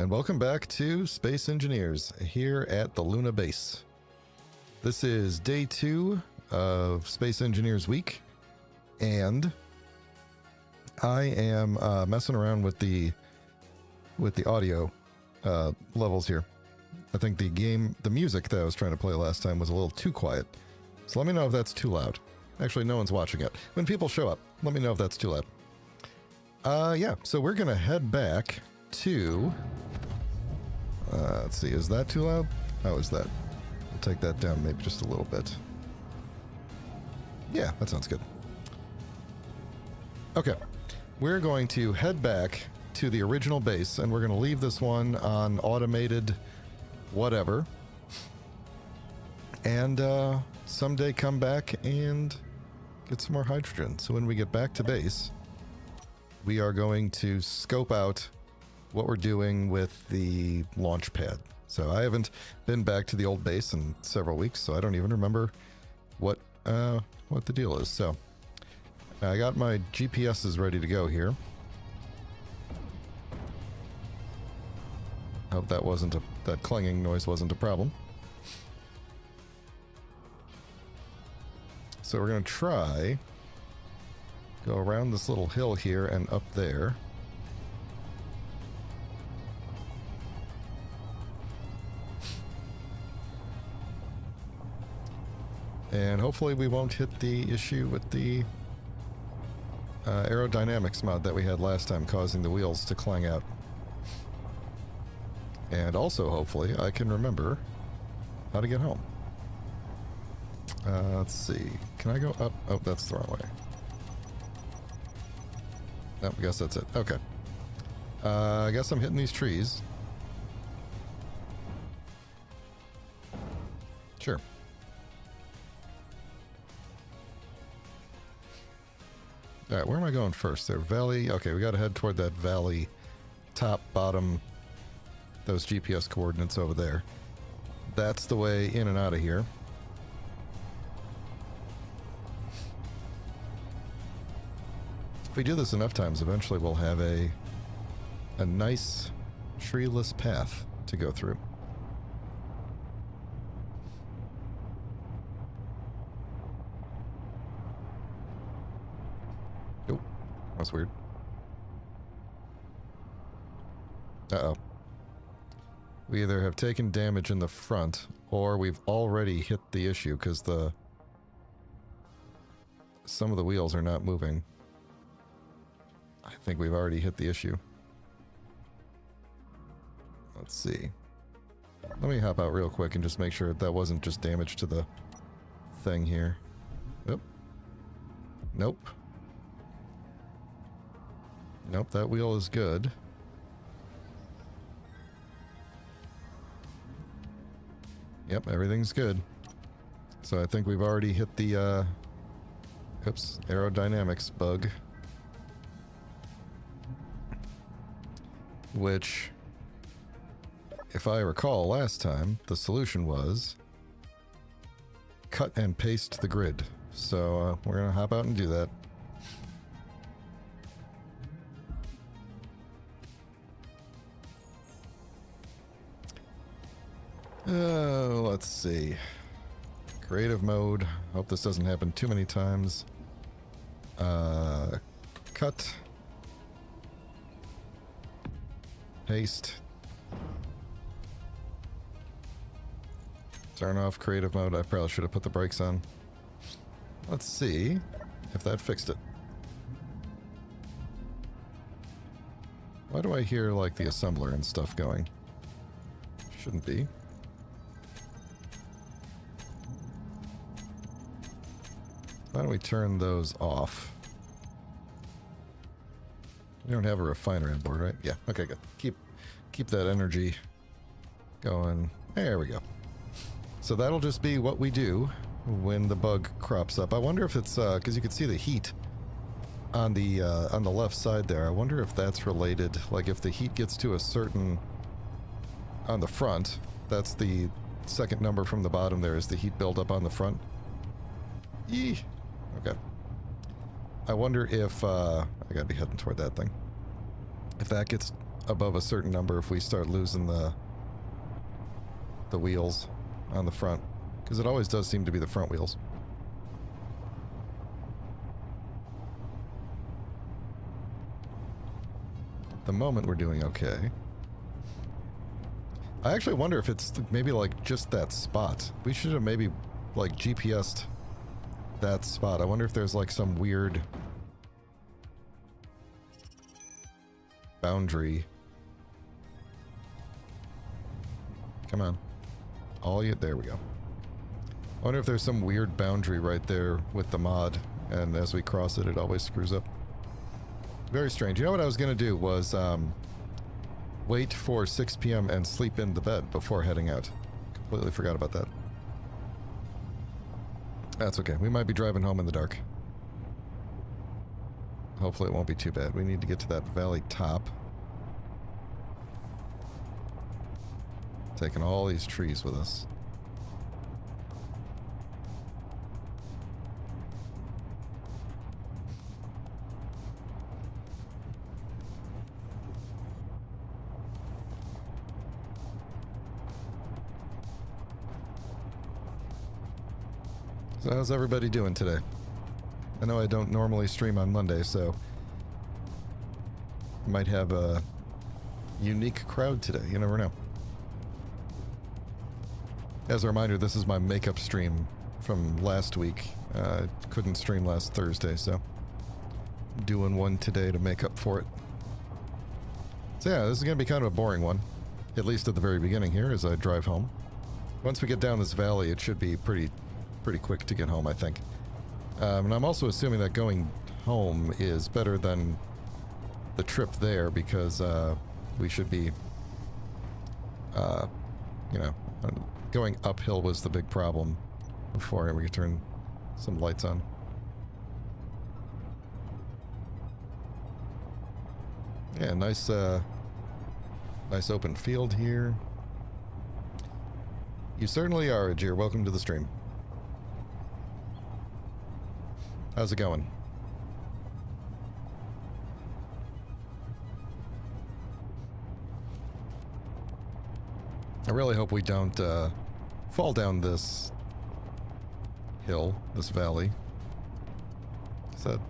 and welcome back to Space Engineers here at the Luna base. This is day 2 of Space Engineers Week, and I am messing around with the audio levels here. I think the music that I was trying to play last time was a little too quiet, so let me know if that's too loud. Actually, no one's watching it. When people show up, let me know if that's too loud. Yeah, so we're gonna head back to, let's see, is that too loud? How is that? We'll take that down maybe just a little bit. Yeah, that sounds good. Okay, we're going to head back to the original base, and we're going to leave this one on automated whatever, and someday come back and get some more hydrogen. So when we get back to base, we are going to scope out what we're doing with the launch pad. So I haven't been back to the old base in several weeks, so I don't even remember what the deal is. So I got my GPSs ready to go here. Hope that that clanging noise wasn't a problem. So we're going to try go around this little hill here and up there. And hopefully we won't hit the issue with the aerodynamics mod that we had last time, causing the wheels to clang out. And also, hopefully, I can remember how to get home. Let's see. Can I go up? Oh, that's the wrong way. Oh, I guess that's it. Okay. I guess I'm hitting these trees. Sure. Alright, where am I going first? There, valley. Okay, we gotta head toward that valley. Top, bottom, those GPS coordinates over there. That's the way in and out of here. If we do this enough times, eventually we'll have a nice treeless path to go through. Oh, that's weird. Uh-oh. We either have taken damage in the front, or we've already hit the issue, because some of the wheels are not moving. I think we've already hit the issue. Let's see. Let me hop out real quick and just make sure that wasn't just damage to the thing here. Nope. Nope. Nope, that wheel is good. Yep, everything's good. So I think we've already hit the, oops, aerodynamics bug. Which, if I recall last time, the solution was cut and paste the grid. So we're going to hop out and do that. Let's see. Creative mode. Hope this doesn't happen too many times. Cut. Paste. Turn off creative mode. I probably should have put the brakes on. Let's see if that fixed it. Why do I hear like the assembler and stuff going? Shouldn't be. Why don't we turn those off? We don't have a refiner on board, right? Yeah, okay, good. Keep that energy going. There we go. So that'll just be what we do when the bug crops up. I wonder if it's because you can see the heat on the left side there. I wonder if that's related. Like if the heat gets to a certain on the front, that's the second number from the bottom there is the heat buildup on the front. Eee. Okay. I wonder if I gotta be heading toward that thing. If that gets above a certain number if we start losing the wheels on the front, because it always does seem to be the front wheels. At the moment we're doing okay. I actually wonder if it's maybe like just that spot. We should have maybe like GPS'd that spot. I wonder if there's like some weird boundary. Come on. There we go. I wonder if there's some weird boundary right there with the mod, and as we cross it, it always screws up. Very strange. You know what I was going to do was wait for 6 p.m. and sleep in the bed before heading out. Completely forgot about that. That's okay. We might be driving home in the dark. Hopefully it won't be too bad. We need to get to that valley top. Taking all these trees with us. So how's everybody doing today? I know I don't normally stream on Monday, so might have a unique crowd today. You never know. As a reminder, this is my makeup stream from last week. Couldn't stream last Thursday, so doing one today to make up for it. So yeah, this is going to be kind of a boring one, at least at the very beginning here as I drive home. Once we get down this valley, it should be pretty quick to get home, I think. And I'm also assuming that going home is better than the trip there, because we should be, you know, going uphill was the big problem before we could turn some lights on. Yeah, nice open field here. You certainly are, Ajir. Welcome to the stream. How's it going? I really hope we don't fall down this hill, this valley. So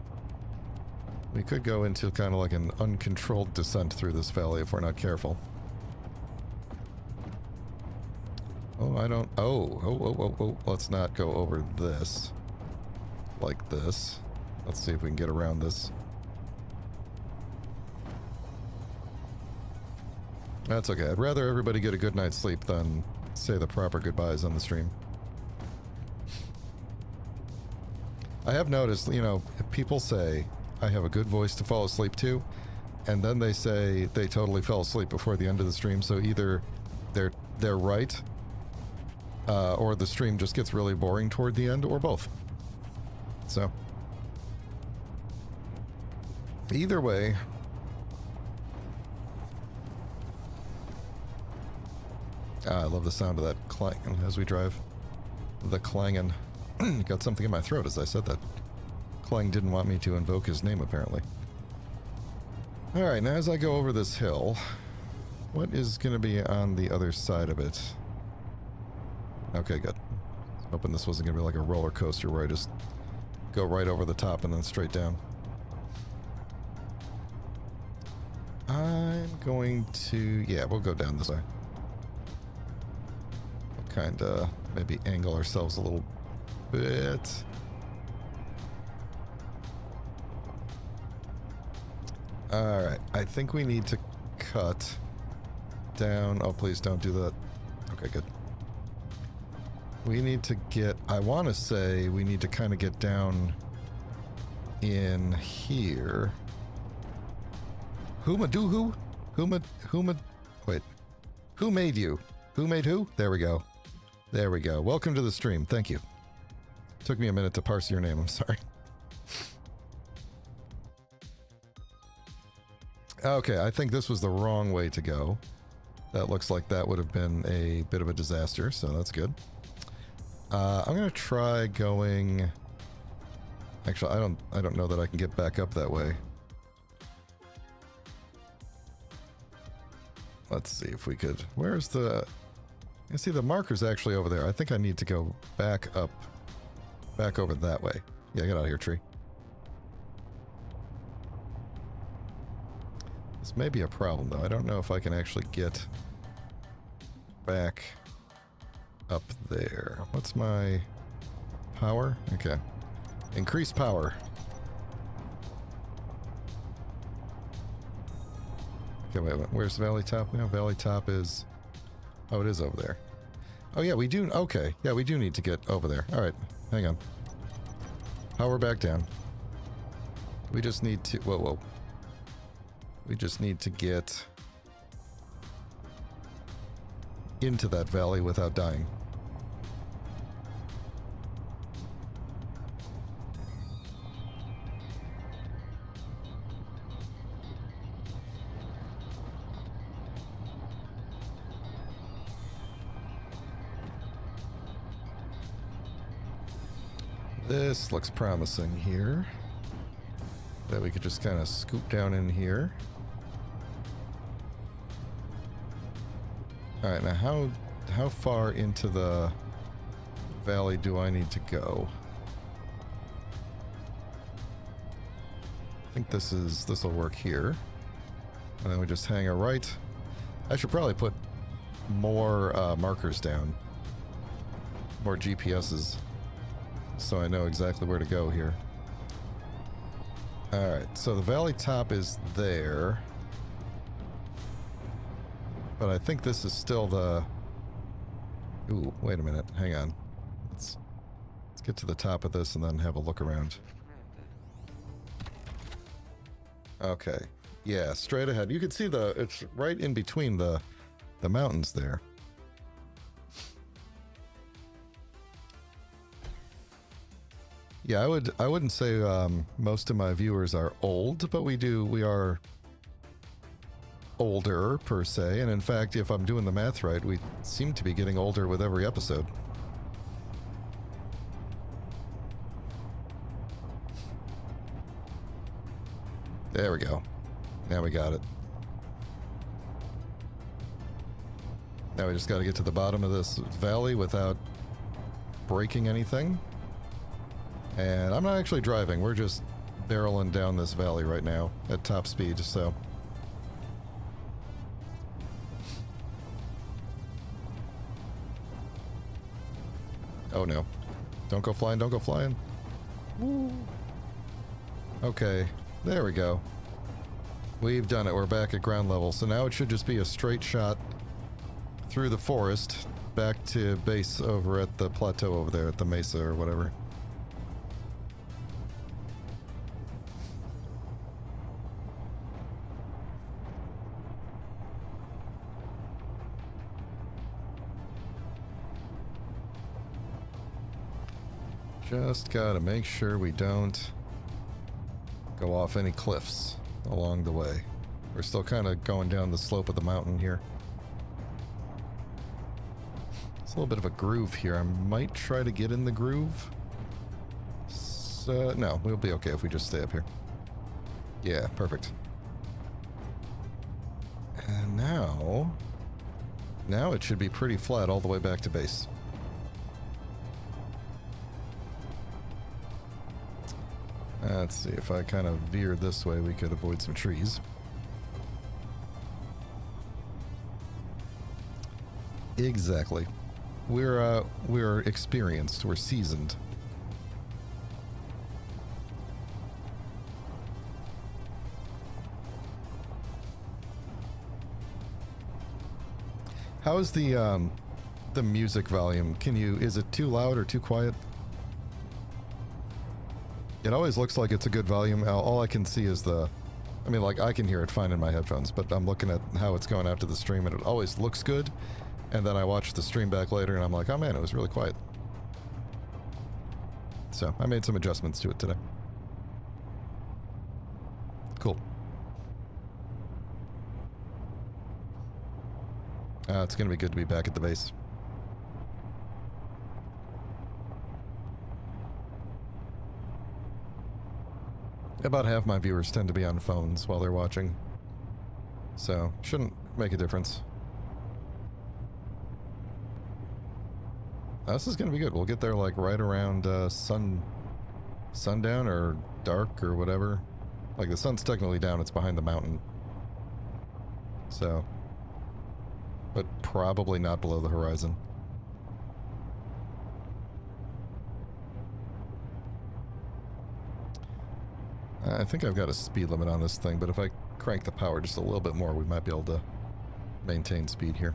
we could go into kind of like an uncontrolled descent through this valley if we're not careful. Oh, I don't... Oh. Let's not go over this. Like this. Let's see if we can get around this. That's okay. I'd rather everybody get a good night's sleep than say the proper goodbyes on the stream. I have noticed, you know, people say I have a good voice to fall asleep to, and then they say they totally fell asleep before the end of the stream, so either they're right, or the stream just gets really boring toward the end, or both. So, either way... I love the sound of that clang as we drive. The clangin'. Got something in my throat as I said that. Clang didn't want me to invoke his name, apparently. Alright, now as I go over this hill, what is going to be on the other side of it? Okay, good. Hoping this wasn't going to be like a roller coaster where I just go right over the top and then straight down. I'm going to... yeah, we'll go down this way. Kind of maybe angle ourselves a little bit. Alright, I think we need to cut down. Oh, please don't do that. Okay, good. We need to get, I want to say we need to kind of get down in here. Who wait. Who made you? Who made who? There we go. There we go. Welcome to the stream. Thank you. Took me a minute to parse your name. I'm sorry. Okay, I think this was the wrong way to go. That looks like that would have been a bit of a disaster, so that's good. I'm gonna try going... Actually, I don't know that I can get back up that way. Let's see if we could... Where's the... I see the marker's actually over there. I think I need to go back up. Back over that way. Yeah, get out of here, tree. This may be a problem, though. I don't know if I can actually get back up there. What's my power? Okay. Increase power. Okay, wait. Where's Valley Top now? Valley Top is... Oh, it is over there. Oh, yeah, we do... Okay. Yeah, we do need to get over there. All right. Hang on. Power back down. We just need to... Whoa, whoa. We just need to get into that valley without dying. This looks promising here. That we could just kind of scoop down in here. Alright, now how far into the valley do I need to go? I think this will work here. And then we just hang a right. I should probably put more markers down. More GPSs. So I know exactly where to go here. Alright, so the valley top is there. But I think this is still the... Ooh, wait a minute. Hang on. Let's get to the top of this and then have a look around. Okay. Yeah, straight ahead. You can see it's right in between the mountains there. Yeah, I wouldn't say most of my viewers are old, but we are older per se, and in fact, if I'm doing the math right, we seem to be getting older with every episode. There we go. Now we got it. Now we just got to get to the bottom of this valley without breaking anything. And I'm not actually driving, we're just barreling down this valley right now at top speed, so... Oh no. Don't go flying, don't go flying. Woo. Okay, there we go. We've done it, we're back at ground level, so now it should just be a straight shot through the forest back to base over at the plateau over there, at the mesa or whatever. Just gotta make sure we don't go off any cliffs along the way. We're still kind of going down the slope of the mountain here. It's a little bit of a groove here. I might try to get in the groove. So, no, we'll be okay if we just stay up here. Yeah, perfect. And now it should be pretty flat all the way back to base. Let's see, if I kind of veer this way, we could avoid some trees. Exactly. We're experienced, we're seasoned. How is the music volume? Is it too loud or too quiet? It always looks like it's a good volume. All I can see is I mean, like, I can hear it fine in my headphones, but I'm looking at how it's going out to the stream, and it always looks good. And then I watch the stream back later, and I'm like, oh man, it was really quiet. So, I made some adjustments to it today. Cool. It's going to be good to be back at the base. About half my viewers tend to be on phones while they're watching. So, make a difference. This is gonna be good. We'll get there like right around sundown or dark or whatever. Like the sun's technically down, it's behind the mountain. So, but probably not below the horizon. I think I've got a speed limit on this thing, but if I crank the power just a little bit more, we might be able to maintain speed here.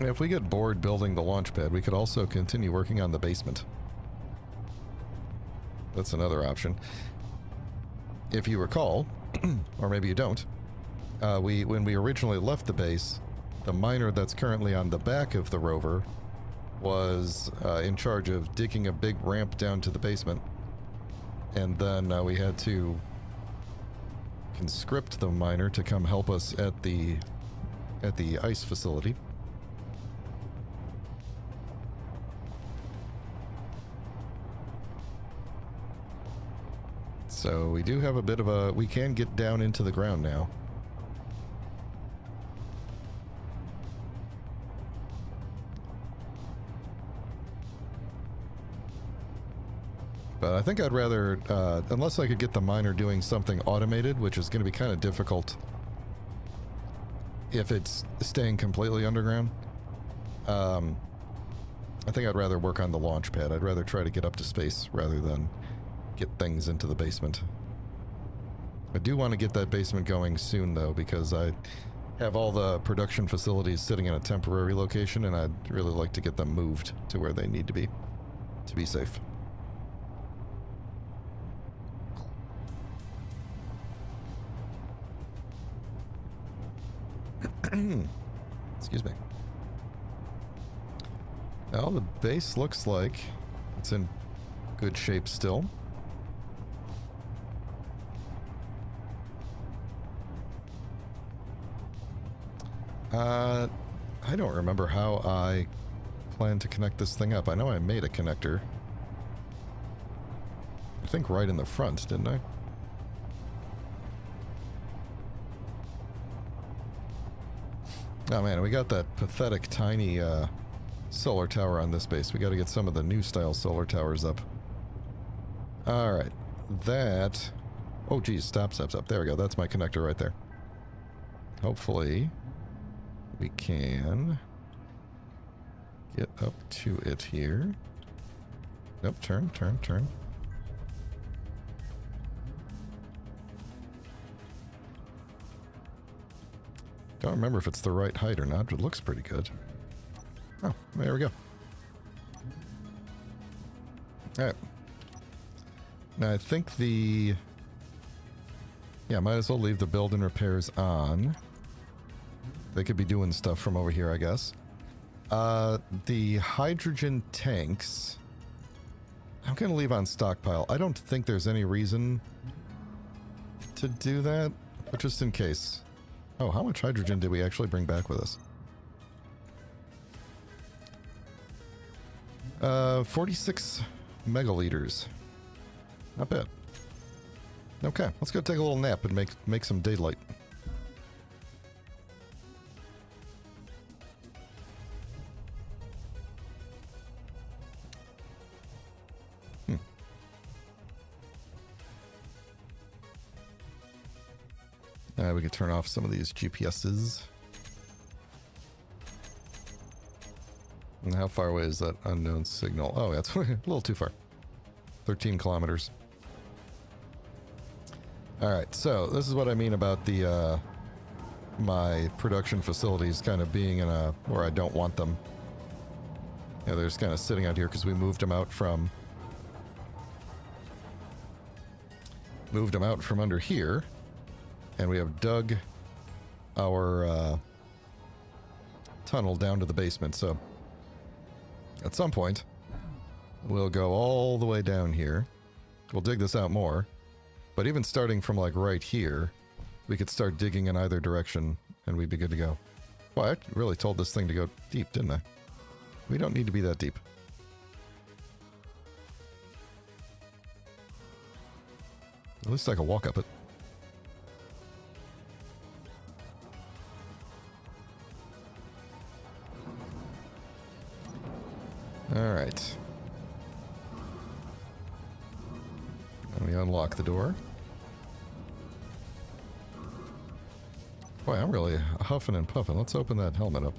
If we get bored building the launch pad, we could also continue working on the basement. That's another option. If you recall, or maybe you don't, when we originally left the base, the miner that's currently on the back of the rover was in charge of digging a big ramp down to the basement. And then we had to conscript the miner to come help us at the ice facility. So we do have a bit of a... We can get down into the ground now. But I think I'd rather... unless I could get the miner doing something automated, which is going to be kind of difficult if it's staying completely underground. I think I'd rather work on the launch pad. I'd rather try to get up to space rather than get things into the basement. I do want to get that basement going soon, though, because I have all the production facilities sitting in a temporary location, and I'd really like to get them moved to where they need to be safe. Excuse me. Well, the base looks like it's in good shape still. I don't remember how I plan to connect this thing up. I know I made a connector. I think right in the front, didn't I? Oh man, we got that pathetic tiny solar tower on this base. We got to get some of the new style solar towers up. Alright, that... Oh geez, stop. There we go, that's my connector right there. Hopefully we can get up to it here. Nope, turn. Don't remember if it's the right height or not, but it looks pretty good. Oh, there we go. Alright. Now I think the... Yeah, might as well leave the build and repairs on. They could be doing stuff from over here, I guess. The hydrogen tanks... I'm going to leave on stockpile. I don't think there's any reason to do that, but just in case. Oh, how much hydrogen did we actually bring back with us? 46 megaliters. Not bad. Okay, let's go take a little nap and make some daylight. We can turn off some of these GPSs. And how far away is that unknown signal? Oh, that's a little too far. 13 kilometers. Alright, so this is what I mean about the my production facilities kind of being in a where I don't want them. Yeah, they're just kind of sitting out here because we moved them out from under here. And we have dug our tunnel down to the basement, so at some point we'll go all the way down here. We'll dig this out more, but even starting from like right here, we could start digging in either direction and we'd be good to go. Well, I really told this thing to go deep, didn't I? We don't need to be that deep. At least I can walk up it. All right. And we unlock the door. Boy, I'm really huffing and puffing. Let's open that helmet up.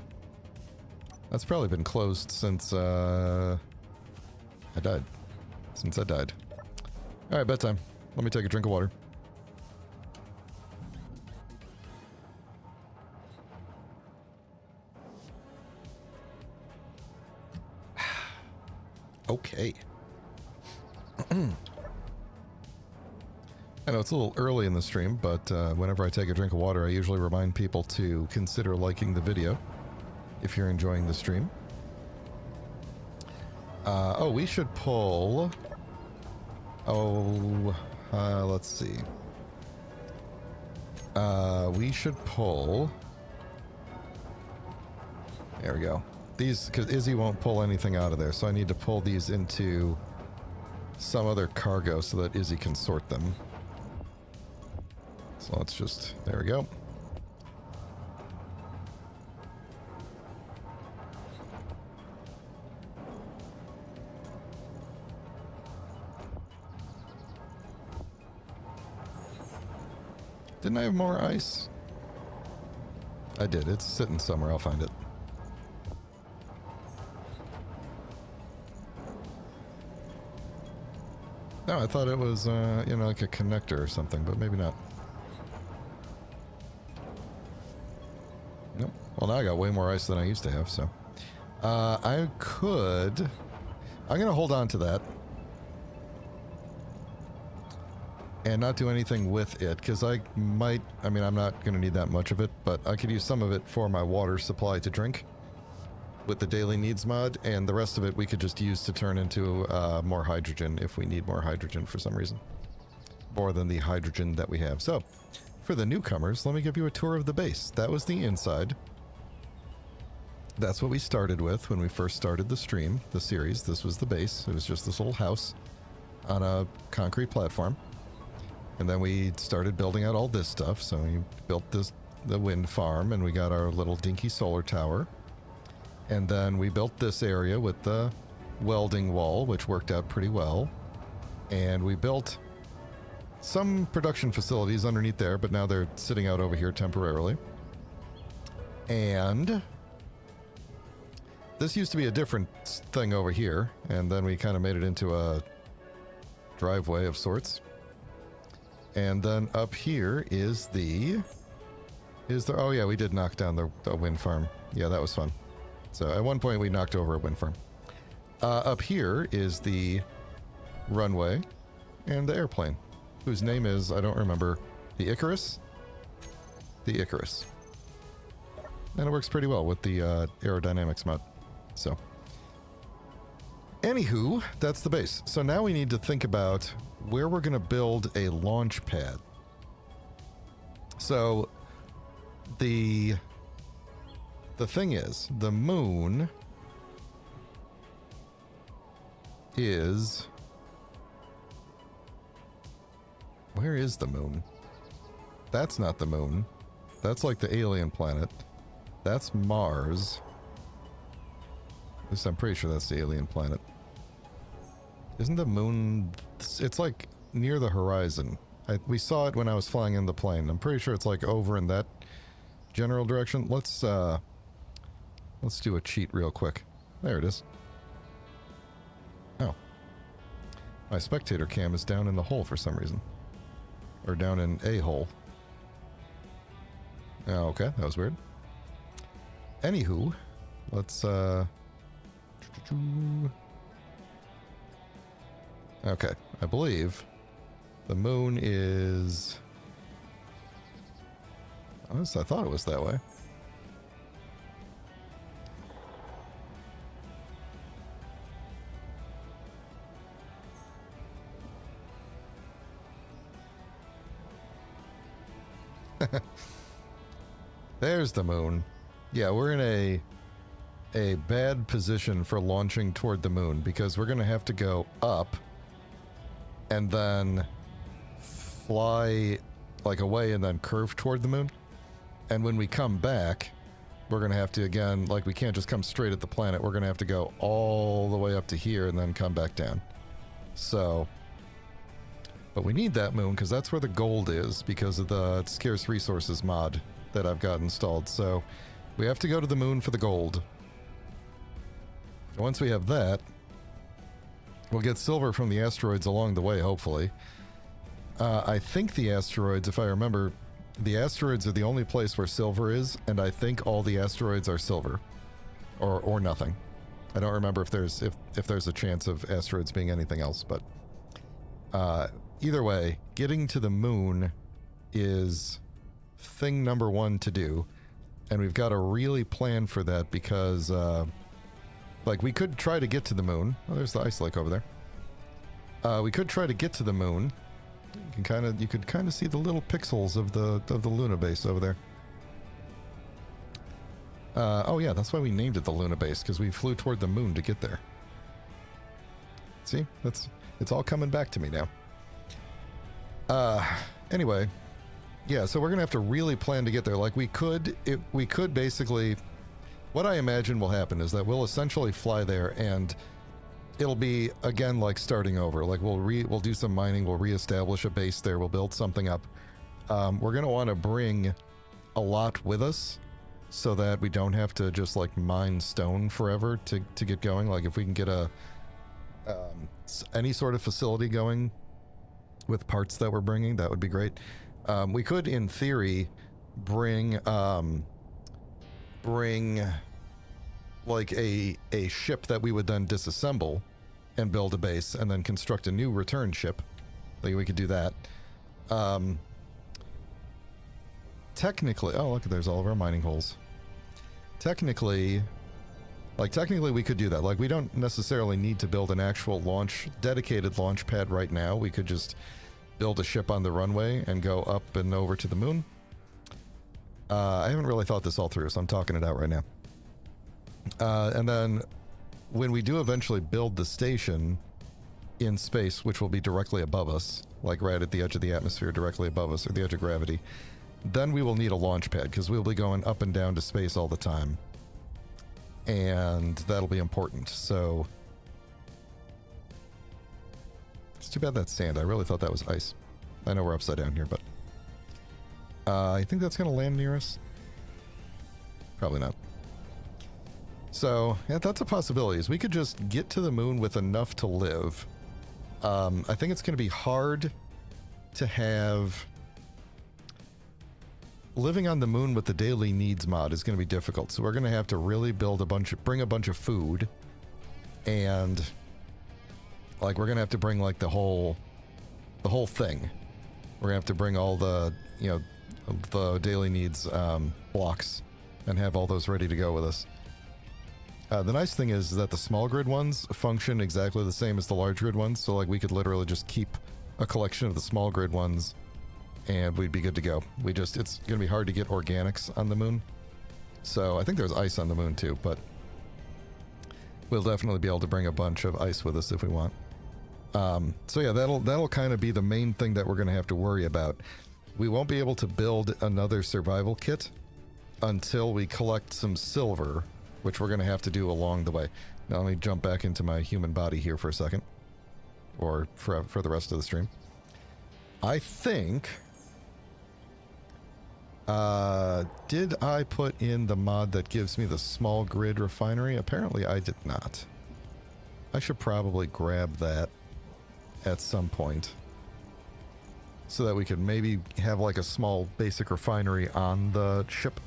That's probably been closed since I died. Since I died. All right, bedtime. Let me take a drink of water. Okay. I know it's a little early in the stream, but whenever I take a drink of water, I usually remind people to consider liking the video if you're enjoying the stream. Oh, we should pull... Oh, let's see. We should pull... There we go. These, because Izzy won't pull anything out of there, so I need to pull these into some other cargo so that Izzy can sort them. So let's just, there we go. Didn't I have more ice? I did. It's sitting somewhere. I'll find it. No, I thought it was, you know, like a connector or something, but maybe not. Nope. Well, now I got way more ice than I used to have, so. I could... I'm going to hold on to that. And not do anything with it, because I might... I mean, I'm not going to need that much of it, but I could use some of it for my water supply to drink with the daily needs mod, and the rest of it we could just use to turn into more hydrogen if we need more hydrogen for some reason. More than the hydrogen that we have. So, for the newcomers, let me give you a tour of the base. That was the inside. That's what we started with when we first started the stream, the series. This was the base. It was just this little house on a concrete platform. And then we started building out all this stuff. So we built the wind farm, and we got our little dinky solar tower. And then we built this area with the welding wall, which worked out pretty well. And we built some production facilities underneath there, but now they're sitting out over here temporarily. And this used to be a different thing over here, and then we kind of made it into a driveway of sorts. And then up here is the... Oh yeah, we did knock down the wind farm. Yeah, that was fun. So at one point we knocked over a wind farm. Up here is the runway and the airplane, whose name is, I don't remember, the Icarus? The Icarus. And it works pretty well with the aerodynamics mod. So, anywho, that's the base. So now we need to think about where we're going to build a launch pad. So, the thing is, the moon is... Where is the moon? That's not the moon. That's like the alien planet. That's Mars. At least I'm pretty sure that's the alien planet. Isn't the moon... It's like near the horizon. We saw it when I was flying in the plane. I'm pretty sure it's like over in that general direction. Let's do a cheat real quick. There it is. Oh. My spectator cam is down in the hole for some reason. Or down in a hole. Oh, okay. That was weird. Anywho, let's, okay, I believe the moon is... Honestly, I thought it was that way. There's the moon. Yeah, we're in a bad position for launching toward the moon because we're going to have to go up and then fly like away and then curve toward the moon. And when we come back, we're going to have to, again, like we can't just come straight at the planet. We're going to have to go all the way up to here and then come back down. So, but we need that moon because that's where the gold is because of the scarce resources mod that I've got installed. So we have to go to the moon for the gold. Once we have that, we'll get silver from the asteroids along the way, hopefully. I think the asteroids, if I remember, the asteroids are the only place where silver is, and I think all the asteroids are silver. Or nothing. I don't remember if there's a chance of asteroids being anything else, but either way, getting to the moon is thing number one to do, and we've got to really plan for that because like we could try to get to the moon. Oh, there's the ice lake over there. We could try to get to the moon. You could kind of see the little pixels of the Luna base over there. Oh yeah, that's why we named it the Luna base, because we flew toward the moon to get there. See, it's all coming back to me now. Anyway, yeah, so we're gonna have to really plan to get there. Like we could basically, what I imagine will happen is that we'll essentially fly there and it'll be again like starting over. Like we'll do some mining, we'll reestablish a base there, we'll build something up. We're gonna want to bring a lot with us so that we don't have to just like mine stone forever to get going. Like if we can get any sort of facility going with parts that we're bringing, that would be great. We could, in theory, bring like a ship that we would then disassemble and build a base and then construct a new return ship. Like we could do that. Technically, oh look, there's all of our mining holes. Technically we could do that. Like we don't necessarily need to build an actual dedicated launch pad right now. We could just build a ship on the runway and go up and over to the moon. I haven't really thought this all through, so I'm talking it out right now. And then when we do eventually build the station in space, which will be directly above us, like right at the edge of the atmosphere, directly above us, or the edge of gravity, then we will need a launch pad because we'll be going up and down to space all the time. And that'll be important. So it's too bad that's sand. I really thought that was ice. I know we're upside down here, but I think that's going to land near us. Probably not. So, yeah, that's a possibility. Is we could just get to the moon with enough to live. I think it's going to be hard to have... Living on the moon with the daily needs mod is going to be difficult. So we're going to have to really bring a bunch of food. And, like, we're going to have to bring, like, the whole thing. We're going to have to bring all the, the daily needs blocks and have all those ready to go with us. The nice thing is that the small grid ones function exactly the same as the large grid ones, so like we could literally just keep a collection of the small grid ones and we'd be good to go. It's going to be hard to get organics on the moon. So I think there's ice on the moon too, but we'll definitely be able to bring a bunch of ice with us if we want. So yeah, that'll kind of be the main thing that we're going to have to worry about. We won't be able to build another survival kit until we collect some silver, which we're going to have to do along the way. Now let me jump back into my human body here for a second. Or for the rest of the stream. I think... did I put in the mod that gives me the small grid refinery? Apparently I did not. I should probably grab that at some point. So that we could maybe have like a small basic refinery on the ship.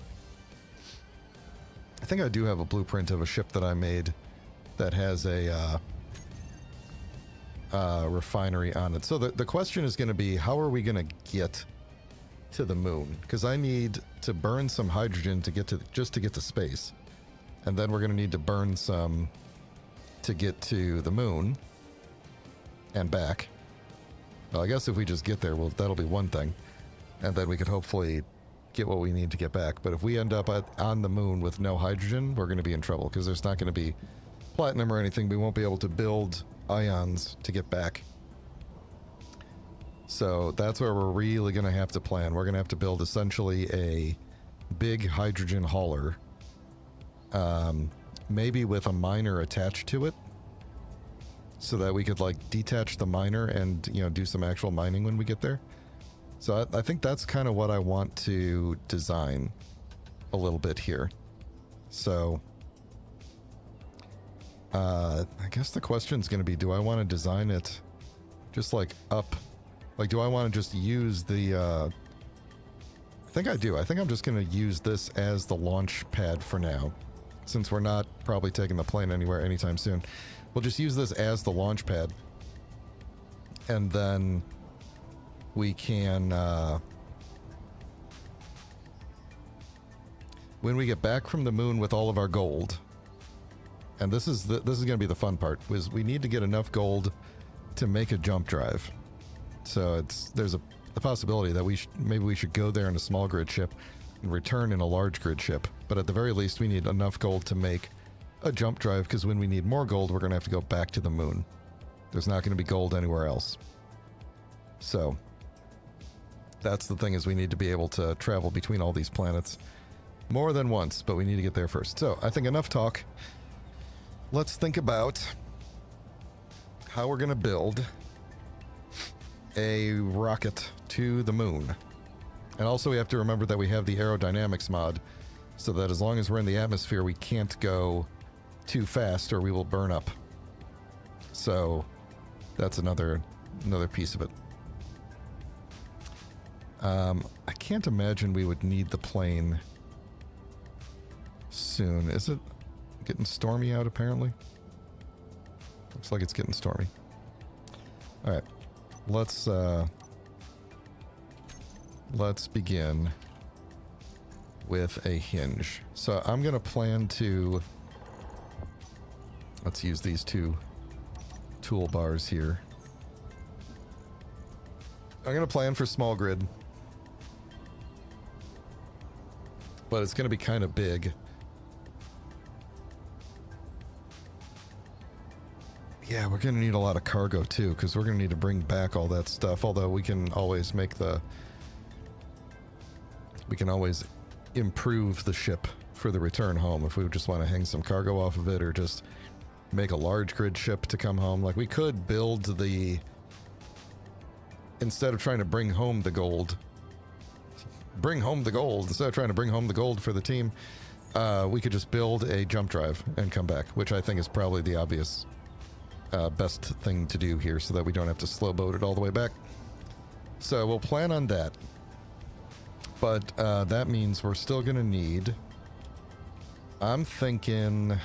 I think I do have a blueprint of a ship that I made that has a refinery on it. So the question is going to be, how are we going to get to the moon? Because I need to burn some hydrogen to get to space. And then we're going to need to burn some to get to the moon and back. Well, I guess if we just get there, that'll be one thing. And then we could hopefully get what we need to get back. But if we end up on the moon with no hydrogen, we're going to be in trouble because there's not going to be platinum or anything. We won't be able to build ions to get back. So that's where we're really going to have to plan. We're going to have to build essentially a big hydrogen hauler, maybe with a miner attached to it, so that we could like detach the miner and, you know, do some actual mining when we get there. So I think that's kind of what I want to design a little bit here. So I guess the question is going to be, do I want to design it just like up? Like, do I want to just use the... I think I do. I think I'm just going to use this as the launch pad for now, since we're not probably taking the plane anywhere anytime soon. We'll just use this as the launch pad. And then we can... when we get back from the moon with all of our gold... And this is going to be the fun part, was we need to get enough gold to make a jump drive. So there's a possibility that maybe we should go there in a small grid ship and return in a large grid ship. But at the very least, we need enough gold to make a jump drive, because when we need more gold, we're going to have to go back to the moon. There's not going to be gold anywhere else. So that's the thing, is we need to be able to travel between all these planets more than once, but we need to get there first. So I think enough talk. Let's think about how we're going to build a rocket to the moon. And also we have to remember that we have the aerodynamics mod, so that as long as we're in the atmosphere, we can't go too fast or we will burn up. So that's another piece of it. I can't imagine we would need the plane soon. Is it getting stormy out, apparently? Looks like it's getting stormy. Alright. Let's begin with a hinge. So I'm going to plan to... Let's use these two toolbars here. I'm going to plan for small grid. But it's going to be kind of big. Yeah, we're going to need a lot of cargo too, because we're going to need to bring back all that stuff, although we can always improve the ship for the return home if we just want to hang some cargo off of it, or just make a large grid ship to come home. Like, we could build instead of trying to bring home the gold instead of trying to bring home the gold for the team, we could just build a jump drive and come back, which I think is probably the obvious best thing to do here, so that we don't have to slow boat it all the way back. So we'll plan on that. But that means we're still going to need... I'm thinking...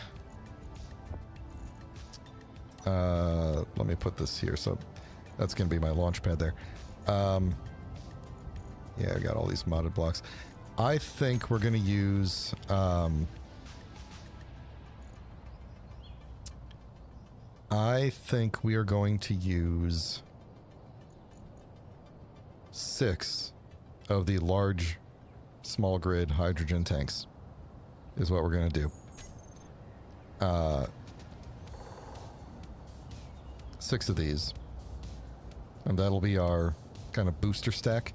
let me put this here. So that's going to be my launch pad there. Yeah, I got all these modded blocks. I think we're going to use... I think we are going to use 6 of the large small grid hydrogen tanks is what we're going to do. 6 of these. And that'll be our kind of booster stack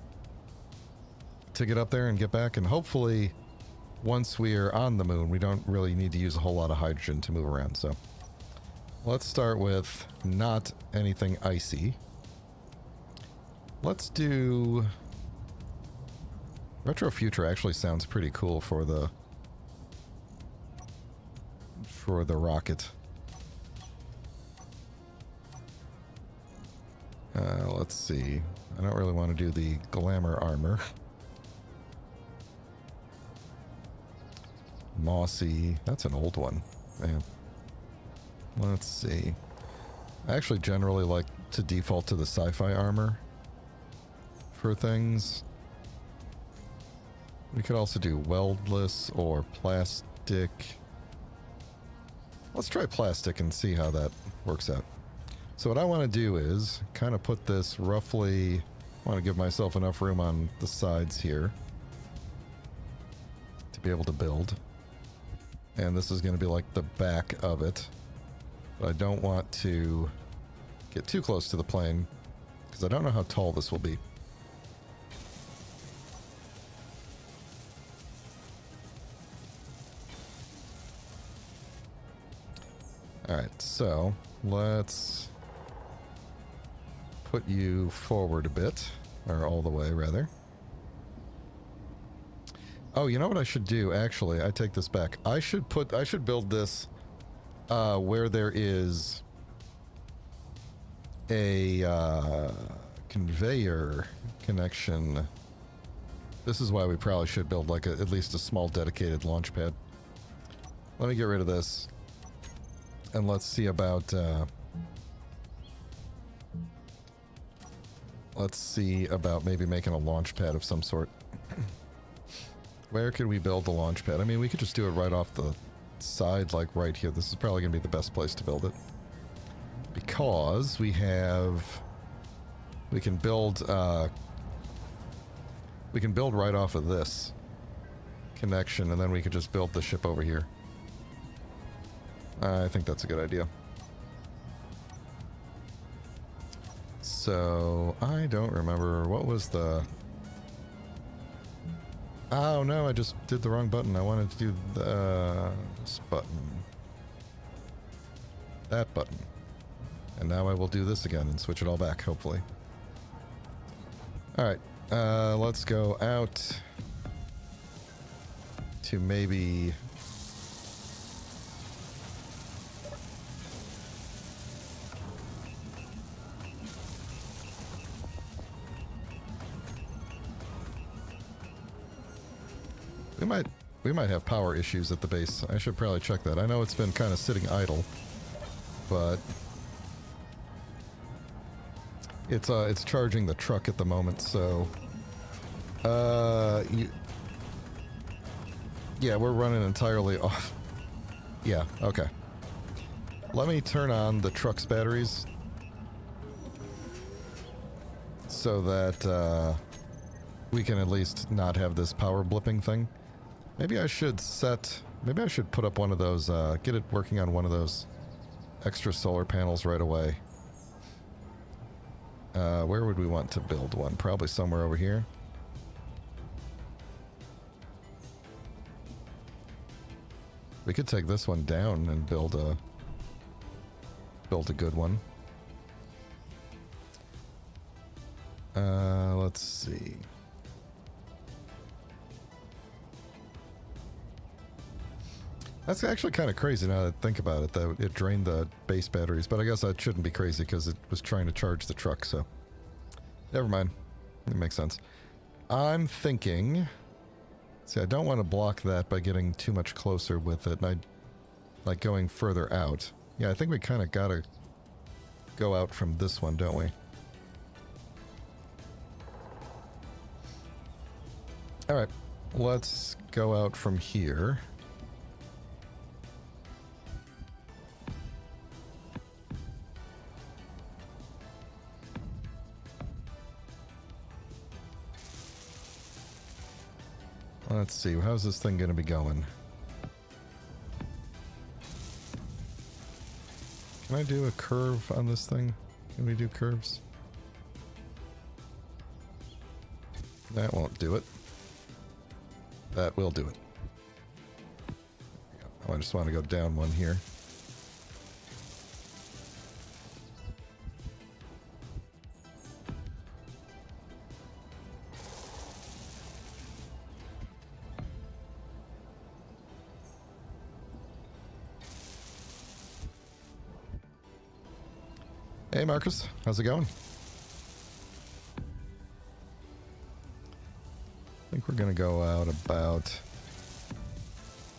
to get up there and get back. And hopefully, once we're on the moon, we don't really need to use a whole lot of hydrogen to move around. So let's start with not anything icy. Let's do... Retro Future actually sounds pretty cool for the rocket. Let's see. I don't really want to do the glamour armor. Mossy. That's an old one. Man. Let's see. I actually generally like to default to the sci-fi armor for things. We could also do weldless or plastic. Let's try plastic and see how that works out. So what I want to do is kind of put this roughly... I want to give myself enough room on the sides here. be able to build. And this is going to be like the back of it. But I don't want to get too close to the plane because I don't know how tall this will be. Alright, so let's put you forward a bit, or all the way rather. Oh, you know what I should do? Actually, I take this back. I should build this where there is a conveyor connection. This is why we probably should build like at least a small dedicated launch pad. Let me get rid of this. And let's see about maybe making a launch pad of some sort. Where could we build the launch pad? I mean, we could just do it right off the side, like right here. This is probably going to be the best place to build it. Because we can build right off of this connection, and then we could just build the ship over here. I think that's a good idea. So, I don't remember, what was the... Oh no, I just did the wrong button. I wanted to do this button. That button. And now I will do this again and switch it all back, hopefully. Alright, let's go out to maybe... We might have power issues at the base. I should probably check that. I know it's been kind of sitting idle, but it's charging the truck at the moment, so yeah, we're running entirely off. Yeah, okay. Let me turn on the truck's batteries so that we can at least not have this power blipping thing. Maybe I should put up one of those, get it working on one of those extra solar panels right away. Where would we want to build one? Probably somewhere over here. We could take this one down and build a good one. Let's see. That's actually kind of crazy now that I think about it, that it drained the base batteries, but I guess that shouldn't be crazy because it was trying to charge the truck, so... Never mind. It makes sense. I'm thinking... See, I don't want to block that by getting too much closer with it, and I like going further out. Yeah, I think we kind of gotta go out from this one, don't we? Alright, let's go out from here. Let's see, how's this thing going to be going? Can I do a curve on this thing? Can we do curves? That won't do it. That will do it. I just want to go down one here. Hey Marcus, how's it going? I think we're gonna go out about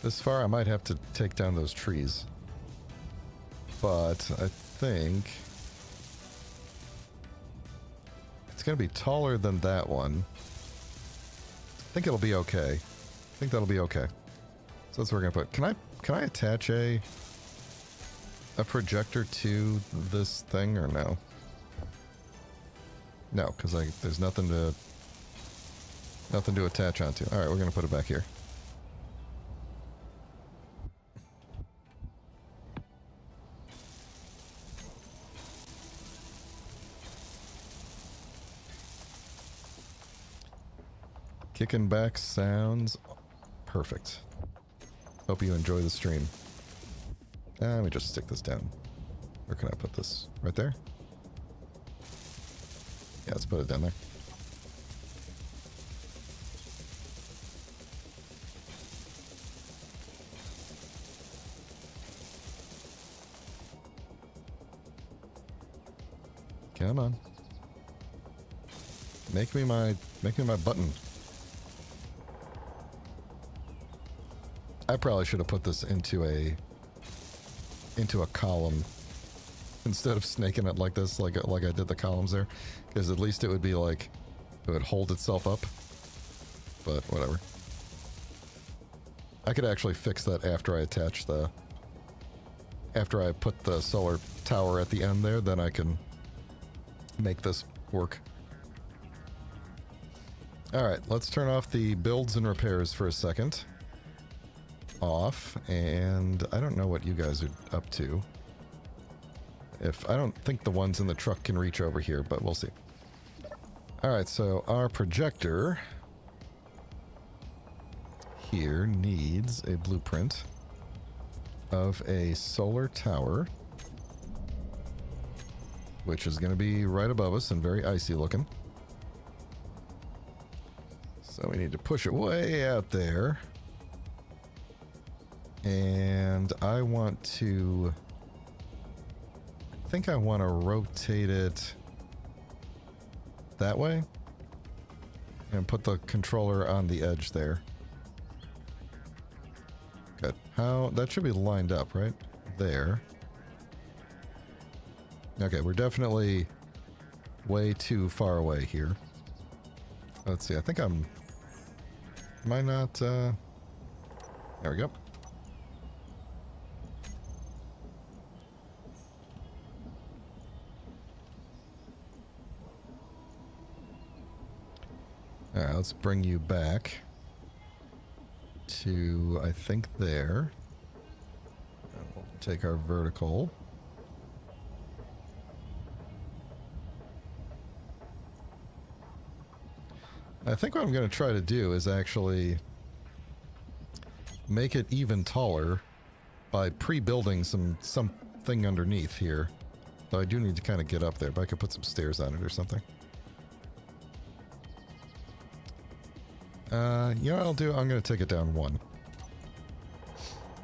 this far. I might have to take down those trees, but I think it's gonna be taller than that one. I think it'll be okay. I think that'll be okay. So that's what we're gonna put. Can I attach a projector to this thing or no? No, because there's nothing to attach onto. All right, we're gonna put it back here. Kicking back sounds perfect. Hope you enjoy the stream. Let me just stick this down. Where can I put this? Right there? Yeah, let's put it down there. Come on. Make me my button. I probably should have put this into a column instead of snaking it like this, like I did the columns there, because at least it would be like it would hold itself up. But whatever. I could actually fix that after I attach after I put the solar tower at the end there, then I can make this work. Alright, let's turn off the builds and repairs for a second. Off, and I don't know what you guys are up to. I don't think the ones in the truck can reach over here, but we'll see. Alright, so our projector here needs a blueprint of a solar tower, which is going to be right above us and very icy looking. So we need to push it way out there. And I think I want to rotate it that way and put the controller on the edge there. Good. That should be lined up, right? There. Okay, we're definitely way too far away here. Let's see, I think am I not, there we go. Alright, let's bring you back to, I think, there. And we'll take our vertical. I think what I'm going to try to do is actually make it even taller by pre-building something underneath here. So I do need to kind of get up there, but I could put some stairs on it or something. You know what I'll do? I'm going to take it down one.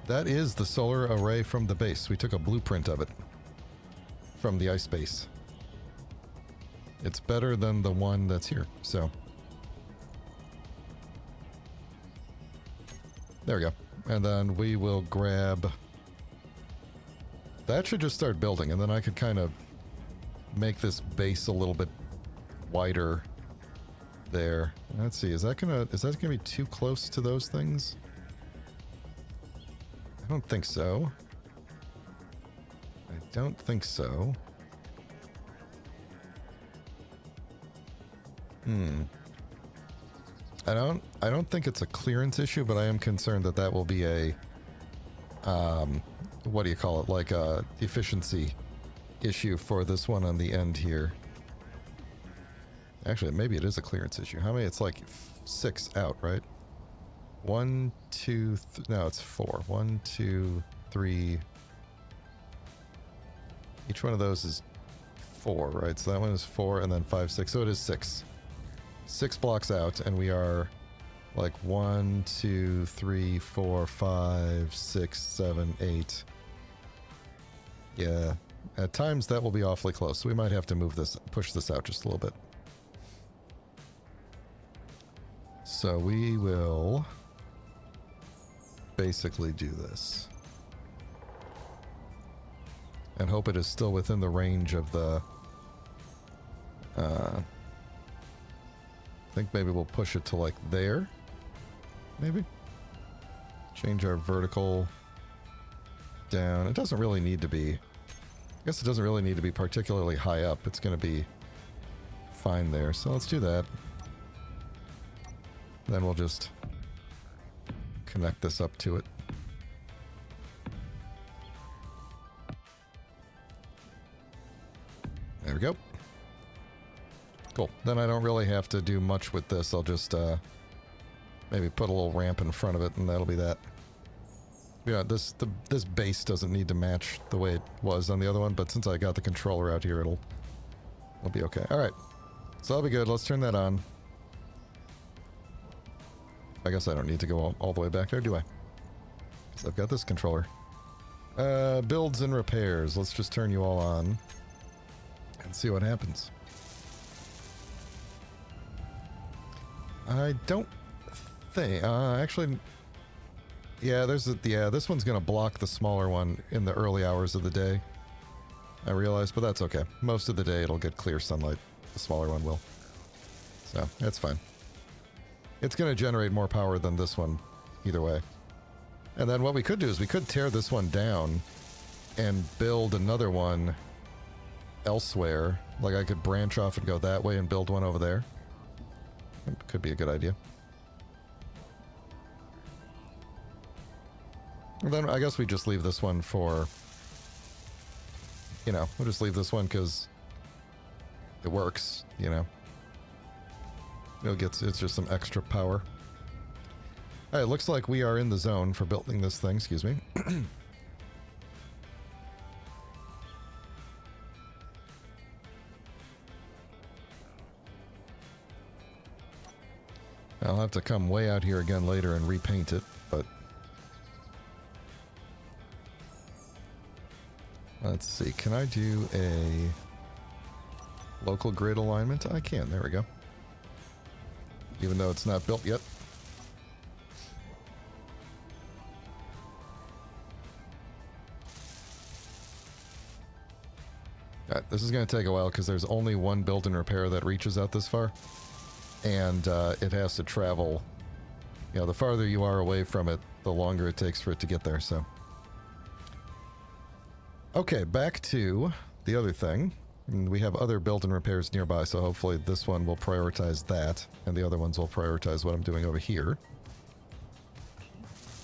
That is the solar array from the base. We took a blueprint of it from the ice base. It's better than the one that's here, so. There we go. And then we will grab... That should just start building, and then I could kind of make this base a little bit wider there. Let's see, is that gonna be too close to those things? I don't think so. I don't think so. I don't think it's a clearance issue, but I am concerned that will be a what do you call it? Like a efficiency issue for this one on the end here. Actually, maybe it is a clearance issue. How many? It's like 6 out, right? 1, 2, no, it's 4. 1, 2, 3. Each one of those is 4, right? So that one is 4, and then 5, 6. So it is 6. 6 blocks out, and we are like 1, 2, 3, 4, 5, 6, 7, 8. Yeah. At times that will be awfully close. So we might have to move this, push this out just a little bit. So we will basically do this. And hope it is still within the range of the... I think maybe we'll push it to like there. Maybe? Change our vertical down. It doesn't really need to be... I guess it doesn't really need to be particularly high up. It's going to be fine there. So let's do that. Then we'll just connect this up to it. There we go. Cool. Then I don't really have to do much with this. I'll just Maybe put a little ramp in front of it, and that'll be that. Yeah, this base doesn't need to match the way it was on the other one, but since I got the controller out here, it'll be okay. All right, so that'll be good. Let's turn that on. I guess I don't need to go all the way back there, do I? Because I've got this controller. Builds and repairs. Let's just turn you all on and see what happens. I don't think... actually... Yeah, this one's going to block the smaller one in the early hours of the day. I realize, but that's okay. Most of the day it'll get clear sunlight. The smaller one will. So, that's fine. It's going to generate more power than this one, either way. And then what we could do is we could tear this one down and build another one elsewhere. Like I could branch off and go that way and build one over there. It could be a good idea. And then I guess we just leave this one for... You know, we'll just leave this one because it works, you know. It's just some extra power. Alright, looks like we are in the zone for building this thing, excuse me. I'll have to come way out here again later and repaint it, but... Let's see, can I do a local grid alignment? I can, there we go. Even though it's not built yet. Alright, this is going to take a while because there's only one build and repair that reaches out this far. And it has to travel, you know, the farther you are away from it, the longer it takes for it to get there, so. Okay, back to the other thing. And we have other build and repairs nearby, so hopefully this one will prioritize that, and the other ones will prioritize what I'm doing over here.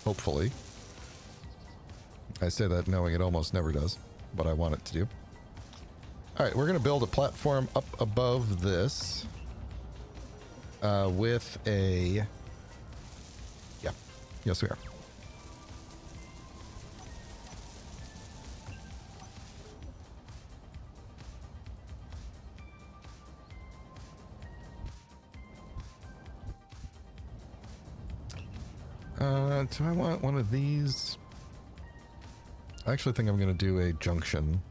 Hopefully. I say that knowing it almost never does, but I want it to do. Alright, we're going to build a platform up above this. With a... Yeah. Yes, we are. Do I want one of these? I actually think I'm going to do a junction.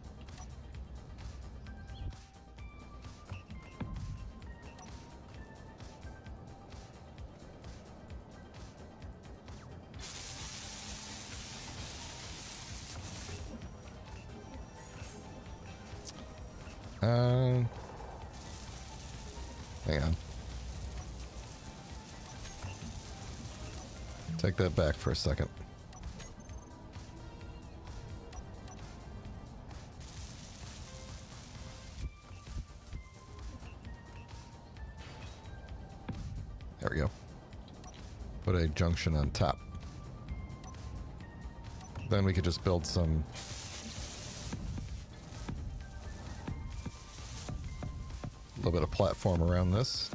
Hang on. Take that back for a second. There we go. Put a junction on top. Then we could just build some... a little bit of platform around this.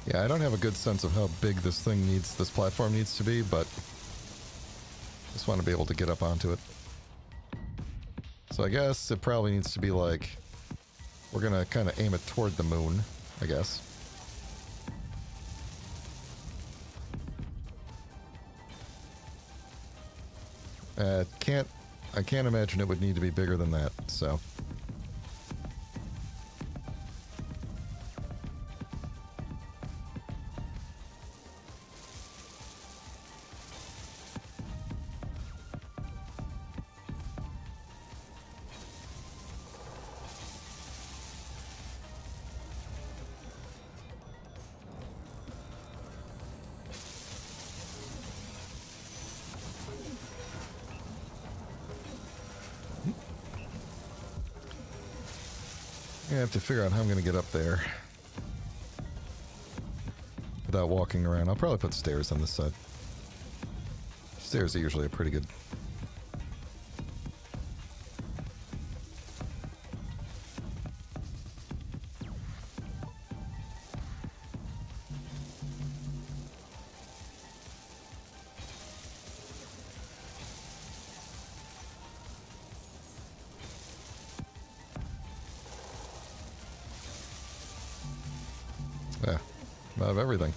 Yeah, I don't have a good sense of how big this platform needs to be, but just want to be able to get up onto it. So I guess it probably needs to be like, we're gonna kind of aim it toward the moon, I guess. I can't imagine it would need to be bigger than that, so. I have to figure out how I'm going to get up there. without walking around. I'll probably put stairs on this side. Stairs are usually a pretty good... Yeah, out of everything.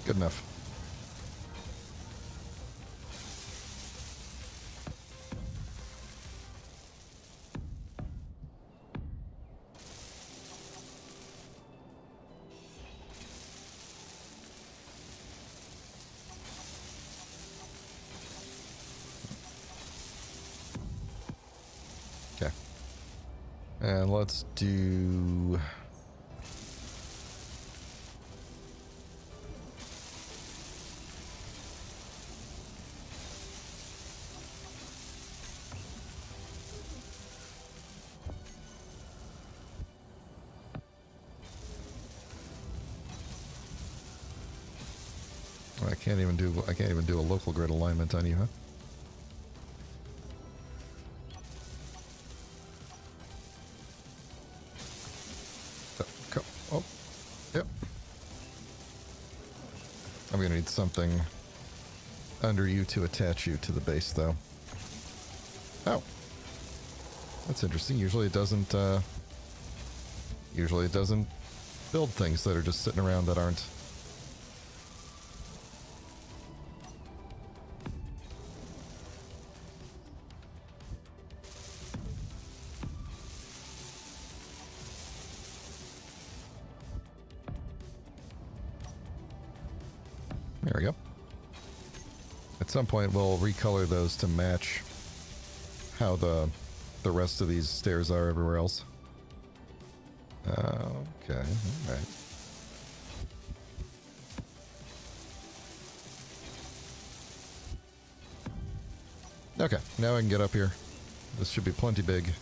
Good enough. Okay. And let's do... I can't even do a local grid alignment on you, huh? Oh, yep. I'm gonna need something under you to attach you to the base, though. Oh, that's interesting. Usually it doesn't build things that are just sitting around that aren't. There we go. At some point, we'll recolor those to match how the rest of these stairs are everywhere else. Okay, alright. Okay, now I can get up here. This should be plenty big.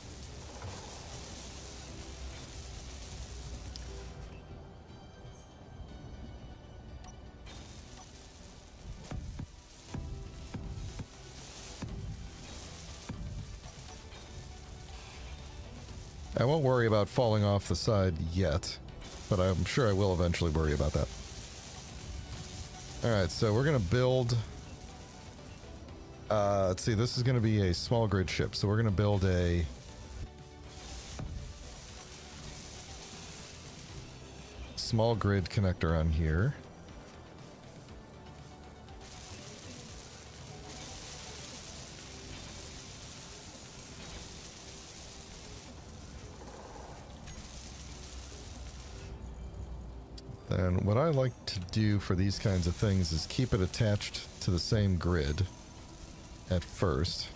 I won't worry about falling off the side yet, but I'm sure I will eventually worry about that. Alright, so we're going to build... let's see, this is going to be a small grid ship, so we're going to build a... small grid connector on here. And what I like to do for these kinds of things is keep it attached to the same grid at first.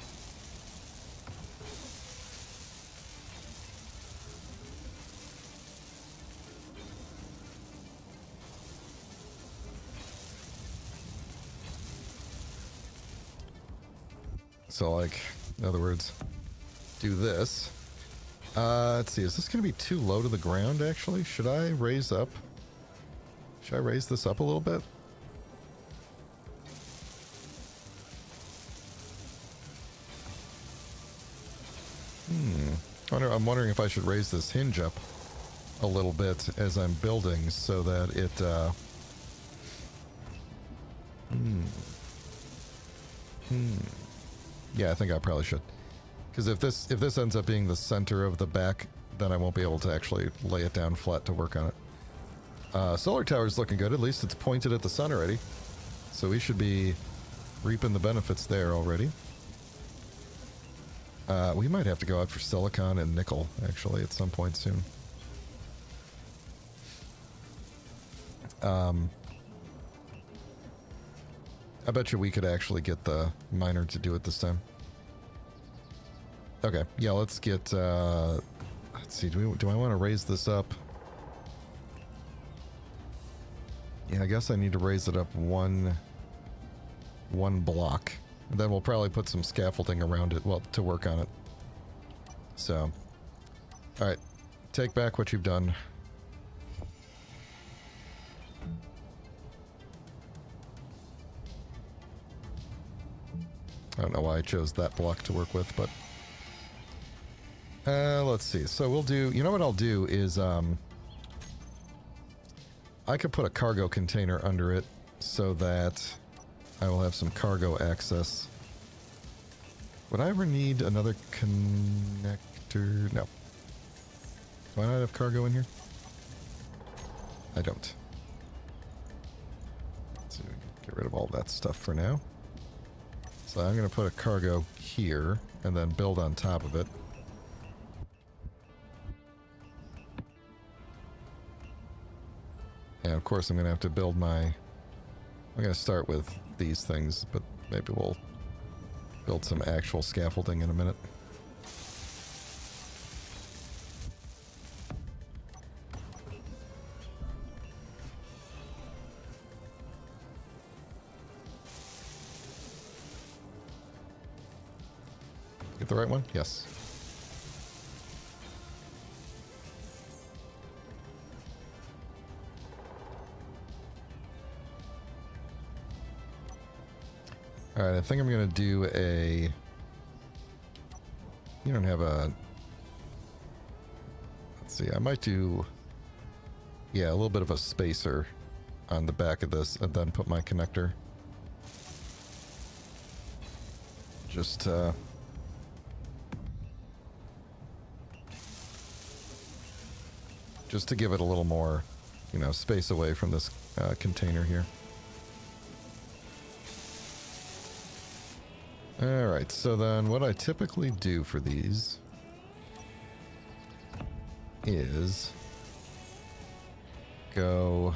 So, like, in other words, do this. Let's see, is this going to be too low to the ground, actually? Should I raise up? Should I raise this up a little bit? I'm wondering if I should raise this hinge up a little bit as I'm building so that it, Yeah, I think I probably should. Because if this ends up being the center of the back, then I won't be able to actually lay it down flat to work on it. Solar tower's looking good. At least it's pointed at the sun already. So we should be reaping the benefits there already. We might have to go out for silicon and nickel, actually, at some point soon. I bet you we could actually get the miner to do it this time. Okay, yeah, let's get Let's see, do I want to raise this up? Yeah, I guess I need to raise it up one block. And then we'll probably put some scaffolding around it, well, to work on it. So, alright, take back what you've done. I don't know why I chose that block to work with, but... let's see. So we'll do... You know what I'll do is, I could put a cargo container under it so that I will have some cargo access. Would I ever need another connector? No. Do I not have cargo in here? I don't. Let's see, we can get rid of all that stuff for now. So I'm going to put a cargo here and then build on top of it. And of course I'm going to have to build my... I'm going to start with these things, but maybe we'll build some actual scaffolding in a minute. Get the right one? Yes. Alright, I think I'm going to do a... You don't have a... Let's see, I might do... Yeah, a little bit of a spacer on the back of this, and then put my connector. Just to give it a little more, you know, space away from this container here. Alright, so then what I typically do for these is go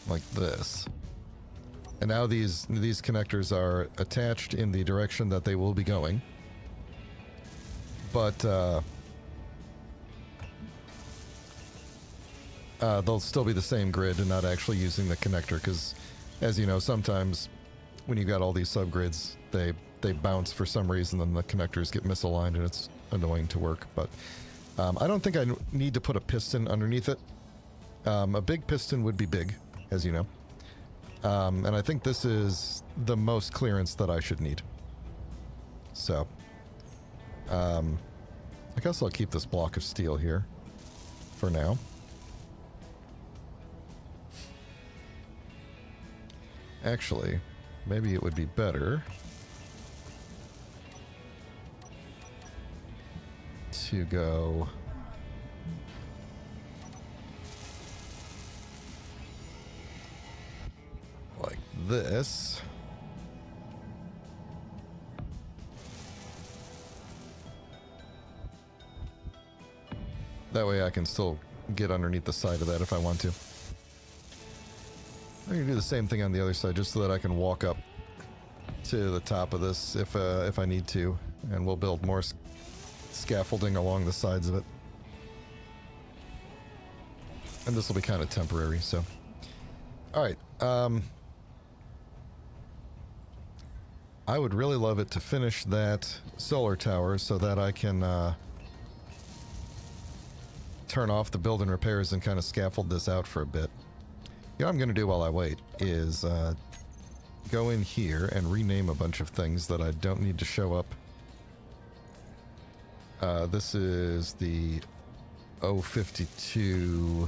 like this. And now these connectors are attached in the direction that they will be going. But they'll still be the same grid and not actually using the connector, because as you know, sometimes when you've got all these subgrids, they bounce for some reason and the connectors get misaligned and it's annoying to work. But I don't think I need to put a piston underneath it. A big piston would be big, as you know. And I think this is the most clearance that I should need. So, I guess I'll keep this block of steel here for now. Actually, maybe it would be better to go... like this. That way I can still get underneath the side of that if I want to. I'm gonna do the same thing on the other side just so that I can walk up to the top of this if I need to, and we'll build more scaffolding along the sides of it. And this will be kind of temporary, so. Alright, I would really love it to finish that solar tower so that I can turn off the build and repairs and kind of scaffold this out for a bit. You know what I'm going to do while I wait is go in here and rename a bunch of things that I don't need to show up. This is the O52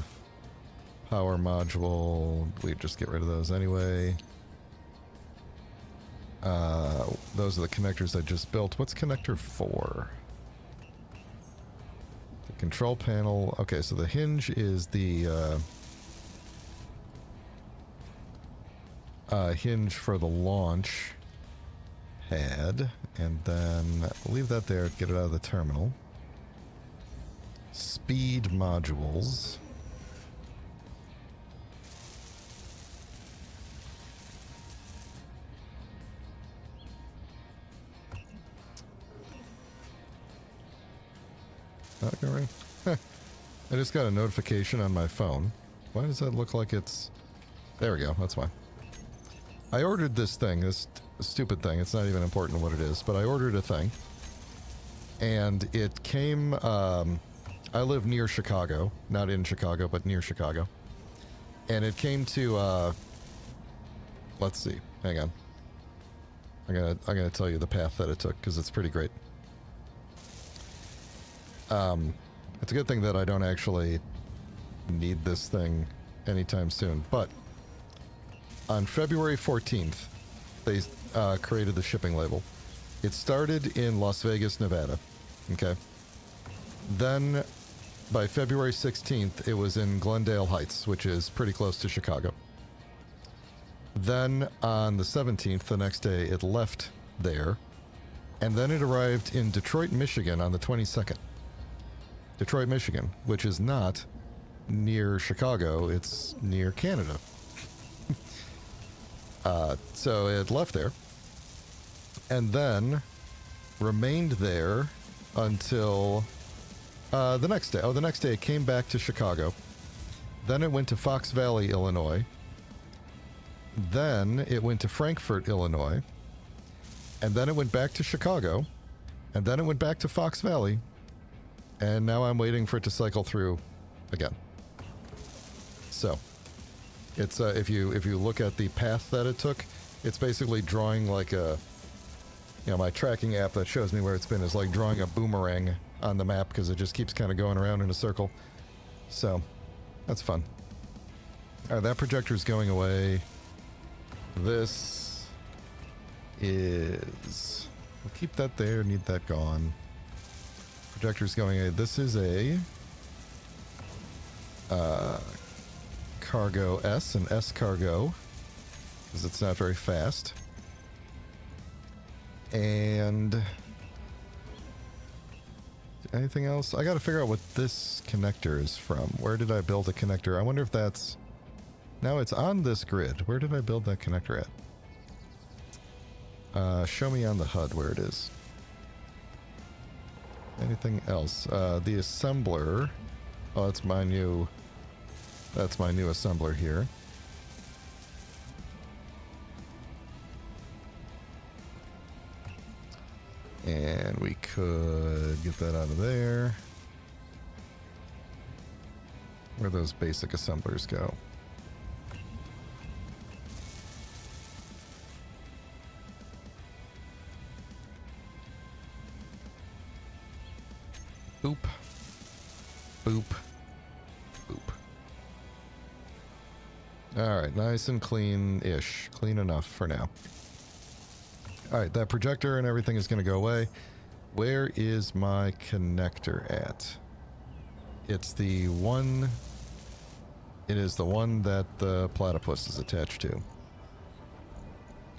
power module. We just get rid of those anyway. Those are the connectors I just built. What's connector 4? The control panel. Okay, so the hinge is the hinge for the launch pad, and then leave that there, get it out of the terminal. speed modules. Okay, right. I just got a notification on my phone. Why does that look like it's... There we go, that's why. I ordered this thing, this stupid thing. It's not even important what it is, but I ordered a thing. And it came... I live near Chicago. Not in Chicago, but near Chicago. And it came to... let's see. Hang on. I'm gonna tell you the path that it took, because it's pretty great. It's a good thing that I don't actually need this thing anytime soon, but on February 14th, they created the shipping label. It started in Las Vegas, Nevada, okay? Then, by February 16th, it was in Glendale Heights, which is pretty close to Chicago. Then, on the 17th, the next day, it left there, and then it arrived in Detroit, Michigan on the 22nd. Detroit, Michigan, which is not near Chicago, it's near Canada. So it left there, and then remained there until the next day. Oh, the next day it came back to Chicago. Then it went to Fox Valley, Illinois. Then it went to Frankfort, Illinois. And then it went back to Chicago. And then it went back to Fox Valley. And now I'm waiting for it to cycle through again. So, it's if you look at the path that it took, it's basically drawing like a, you know, my tracking app that shows me where it's been is like drawing a boomerang on the map because it just keeps kind of going around in a circle. So, that's fun. All right, that projector's going away. This is... We'll keep that there, need that gone. Projector's going away. This is a... Cargo S, an S cargo. Because it's not very fast. And... anything else? I gotta figure out what this connector is from. Where did I build a connector? I wonder if that's... Now it's on this grid. Where did I build that connector at? Show me on the HUD where it is. Anything else? The assembler. Oh, that's my new... That's my new assembler here. And we could get that out of there. Where those basic assemblers go. Boop. Boop. Boop. Alright, nice and clean-ish. Clean enough for now. Alright, that projector and everything is going to go away. Where is my connector at? It's the one... It is the one that the platypus is attached to.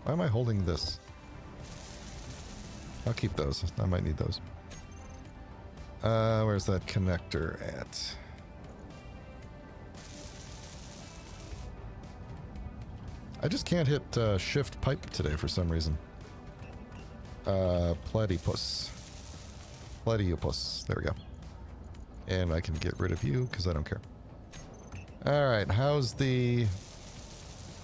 Why am I holding this? I'll keep those. I might need those. Where's that connector at? I just can't hit shift pipe today for some reason. Platypus. Platypus. There we go. And I can get rid of you because I don't care. Alright, how's the...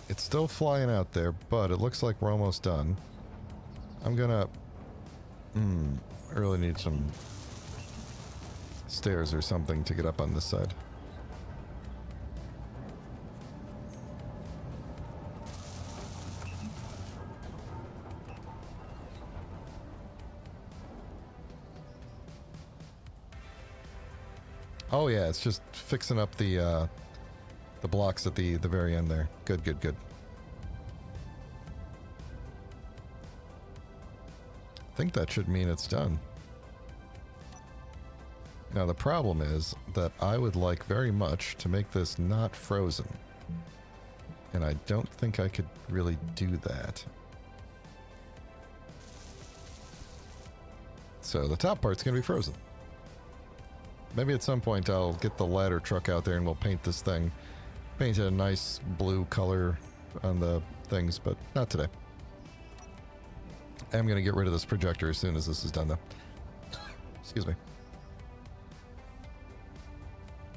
It's still flying out there, but it looks like we're almost done. I'm gonna... I really need some... stairs or something to get up on this side. Oh yeah, it's just fixing up the blocks at the very end there. Good, good, good. I think that should mean it's done. Now the problem is that I would like very much to make this not frozen. And I don't think I could really do that. So the top part's going to be frozen. Maybe at some point I'll get the ladder truck out there and we'll paint this thing. Paint it a nice blue color on the things, but not today. I'm going to get rid of this projector as soon as this is done, though. Excuse me.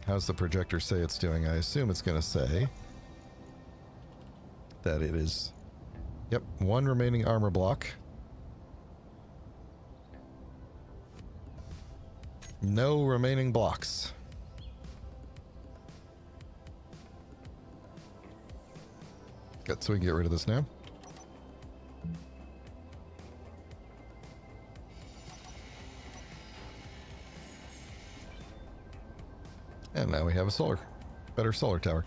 How's the projector say it's doing? I assume it's going to say that it is... Yep, 1 remaining armor block. No remaining blocks. Good, so we can get rid of this now. And now we have a better solar tower.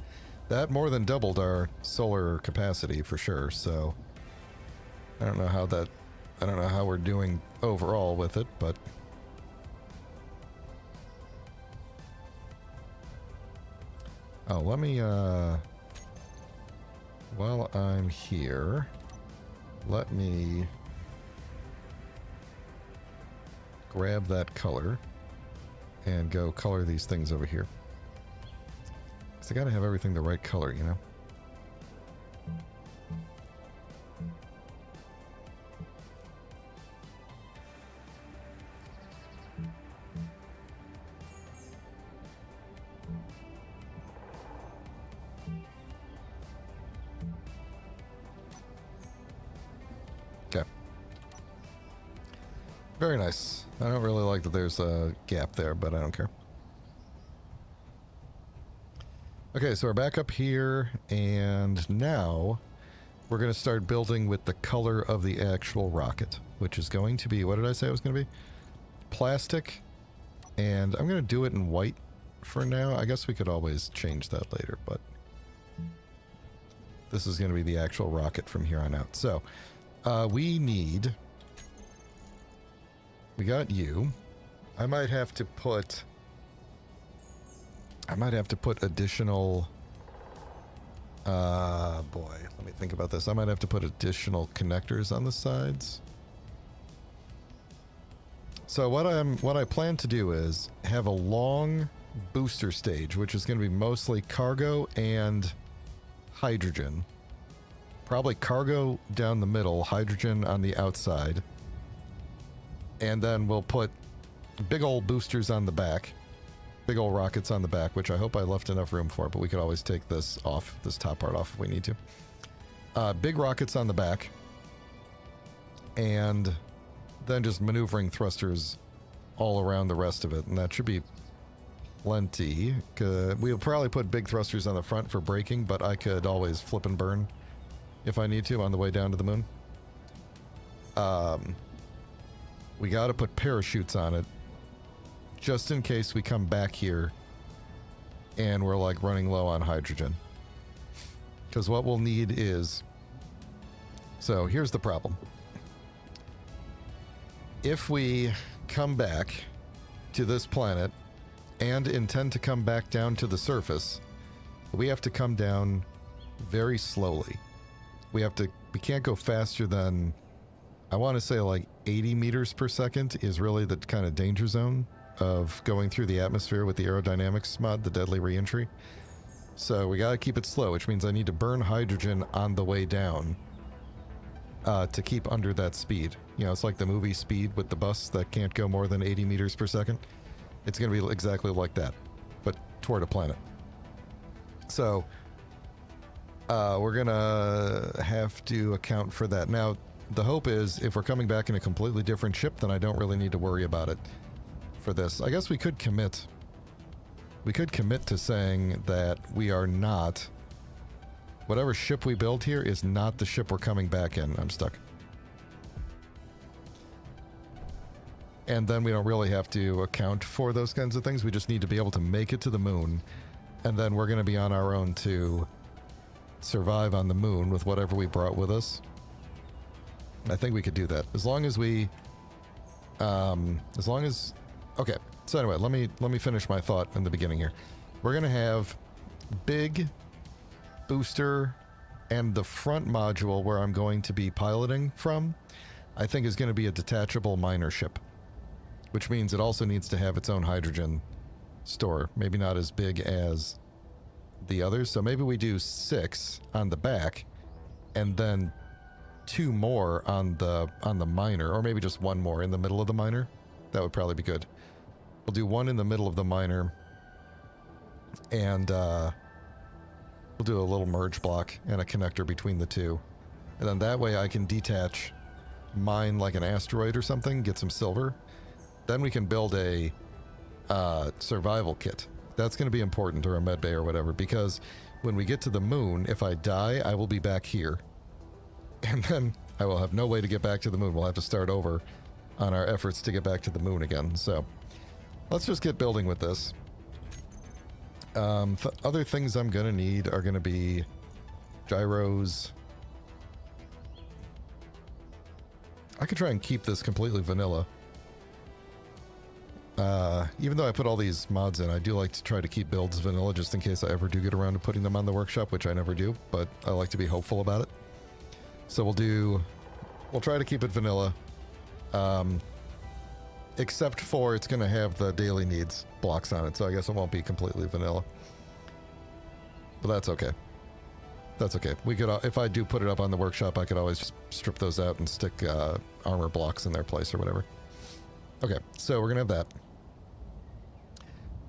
That more than doubled our solar capacity for sure, so I don't know how we're doing overall with it, but oh, let me while I'm here, let me grab that color and go color these things over here. I gotta have everything the right color, you know? Okay. Very nice. I don't really like that there's a gap there, but I don't care. Okay, so we're back up here, and now we're going to start building with the color of the actual rocket, which is going to be, what did I say it was going to be? Plastic, and I'm going to do it in white for now. I guess we could always change that later, but this is going to be the actual rocket from here on out. So, we got you. I might have to put additional, boy, let me think about this. I might have to put additional connectors on the sides. So what I plan to do is have a long booster stage, which is going to be mostly cargo and hydrogen. Probably cargo down the middle, hydrogen on the outside. And then we'll put big old boosters on the back. Big old rockets on the back, which I hope I left enough room for, but we could always take this off, this top part off if we need to. Big rockets on the back, and then just maneuvering thrusters all around the rest of it, and that should be plenty. We'll probably put big thrusters on the front for braking, but I could always flip and burn if I need to on the way down to the moon. We got to put parachutes on it, just in case we come back here and we're like running low on hydrogen. Because what we'll need is... So here's the problem. If we come back to this planet and intend to come back down to the surface, we have to come down very slowly. We can't go faster than, I want to say like 80 meters per second is really the kind of danger zone of going through the atmosphere with the aerodynamics mod, the deadly reentry. So we gotta keep it slow, which means I need to burn hydrogen on the way down to keep under that speed. You know, it's like the movie Speed with the bus that can't go more than 80 meters per second. It's gonna be exactly like that, but toward a planet. So we're gonna have to account for that. Now, the hope is if we're coming back in a completely different ship, then I don't really need to worry about it for this. I guess we could commit. We could commit to saying that we are not... Whatever ship we build here is not the ship we're coming back in. I'm stuck. And then we don't really have to account for those kinds of things. We just need to be able to make it to the moon. And then we're going to be on our own to survive on the moon with whatever we brought with us. I think we could do that. As long as we... Okay, so anyway, let me finish my thought in the beginning here. We're going to have big booster, and the front module where I'm going to be piloting from, I think is going to be a detachable miner ship, which means it also needs to have its own hydrogen store. Maybe not as big as the others. So maybe we do 6 on the back and then 2 more on the miner, or maybe just 1 more in the middle of the miner. That would probably be good. We'll do 1 in the middle of the miner, and we'll do a little merge block and a connector between the 2. And then that way I can detach, mine like an asteroid or something, get some silver. Then we can build a survival kit. That's going to be important, or a med bay or whatever, because when we get to the moon, if I die, I will be back here. And then I will have no way to get back to the moon. We'll have to start over on our efforts to get back to the moon again. So let's just get building with this. Other things I'm going to need are going to be gyros. I could try and keep this completely vanilla. Even though I put all these mods in, I do like to try to keep builds vanilla just in case I ever do get around to putting them on the workshop, which I never do, but I like to be hopeful about it. So we'll try to keep it vanilla. Except for it's going to have the daily needs blocks on it, so I guess it won't be completely vanilla. But that's okay. That's okay. We could, if I do put it up on the workshop, I could always just strip those out and stick armor blocks in their place or whatever. Okay, so we're going to have that.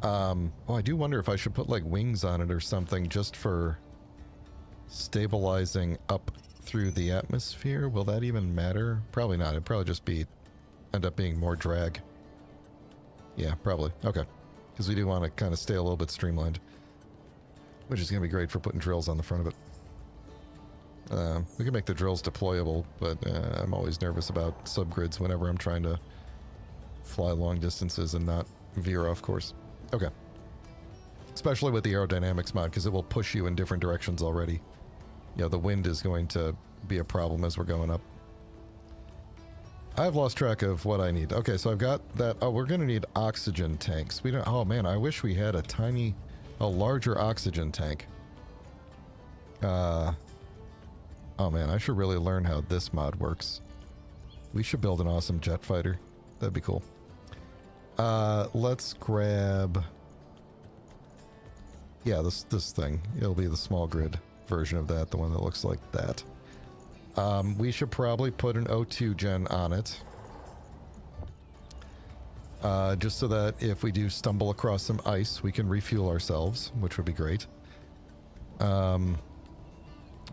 Oh, I do wonder if I should put like wings on it or something just for stabilizing up through the atmosphere. Will that even matter? Probably not. It'd probably just end up being more drag. Yeah, probably. Okay. Because we do want to kind of stay a little bit streamlined, which is going to be great for putting drills on the front of it. We can make the drills deployable, but I'm always nervous about subgrids whenever I'm trying to fly long distances and not veer off course. Okay. Especially with the aerodynamics mod, because it will push you in different directions already. You know, the wind is going to be a problem as we're going up. I've lost track of what I need. Okay, so I've got that. Oh, we're going to need oxygen tanks. We don't. Oh man, I wish we had a larger oxygen tank. Oh man, I should really learn how this mod works. We should build an awesome jet fighter. That'd be cool. Let's grab... Yeah, this thing. It'll be the small grid version of that, the one that looks like that. We should probably put an O2 gen on it. Just so that if we do stumble across some ice, we can refuel ourselves, which would be great.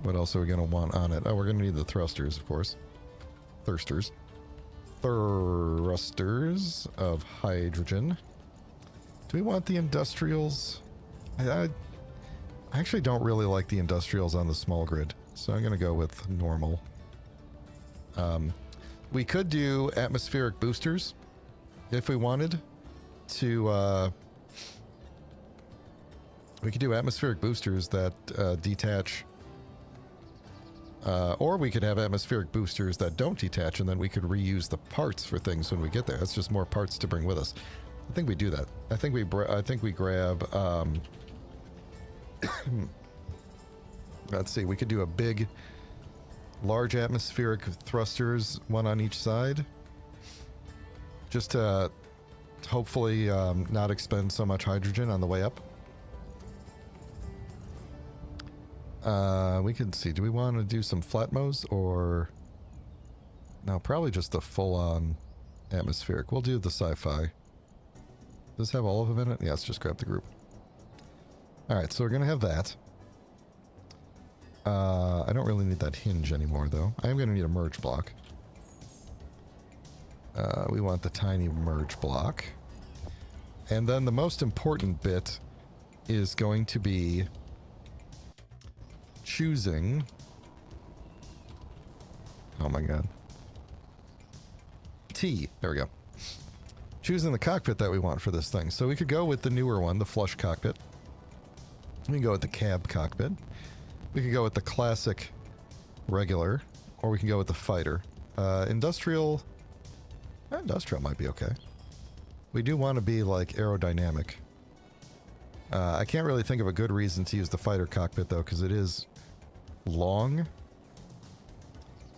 What else are we going to want on it? Oh, we're going to need the thrusters, of course. Thrusters of hydrogen. Do we want the industrials? I actually don't really like the industrials on the small grid, so I'm going to go with normal. We could do atmospheric boosters if we wanted to. We could do atmospheric boosters that detach. Or we could have atmospheric boosters that don't detach, and then we could reuse the parts for things when we get there. That's just more parts to bring with us. I think we do that. I think we grab. Let's see. We could do a big, large atmospheric thrusters, one on each side, just to hopefully not expend so much hydrogen on the way up. We can see, do we want to do some flatmos or... No, probably just the full-on atmospheric. We'll do the sci-fi. Does this have all of them in it? Yeah, let's just grab the group. Alright, so we're going to have that. I don't really need that hinge anymore, though. I am going to need a merge block. We want the tiny merge block. And then the most important bit is going to be... choosing... Oh my god. T. There we go. Choosing the cockpit that we want for this thing. So we could go with the newer one, the flush cockpit. We can go with the cab cockpit. We could go with the classic regular. Or we can go with the fighter. Industrial... Industrial might be okay. We do want to be like aerodynamic. I can't really think of a good reason to use the fighter cockpit though, because it is long,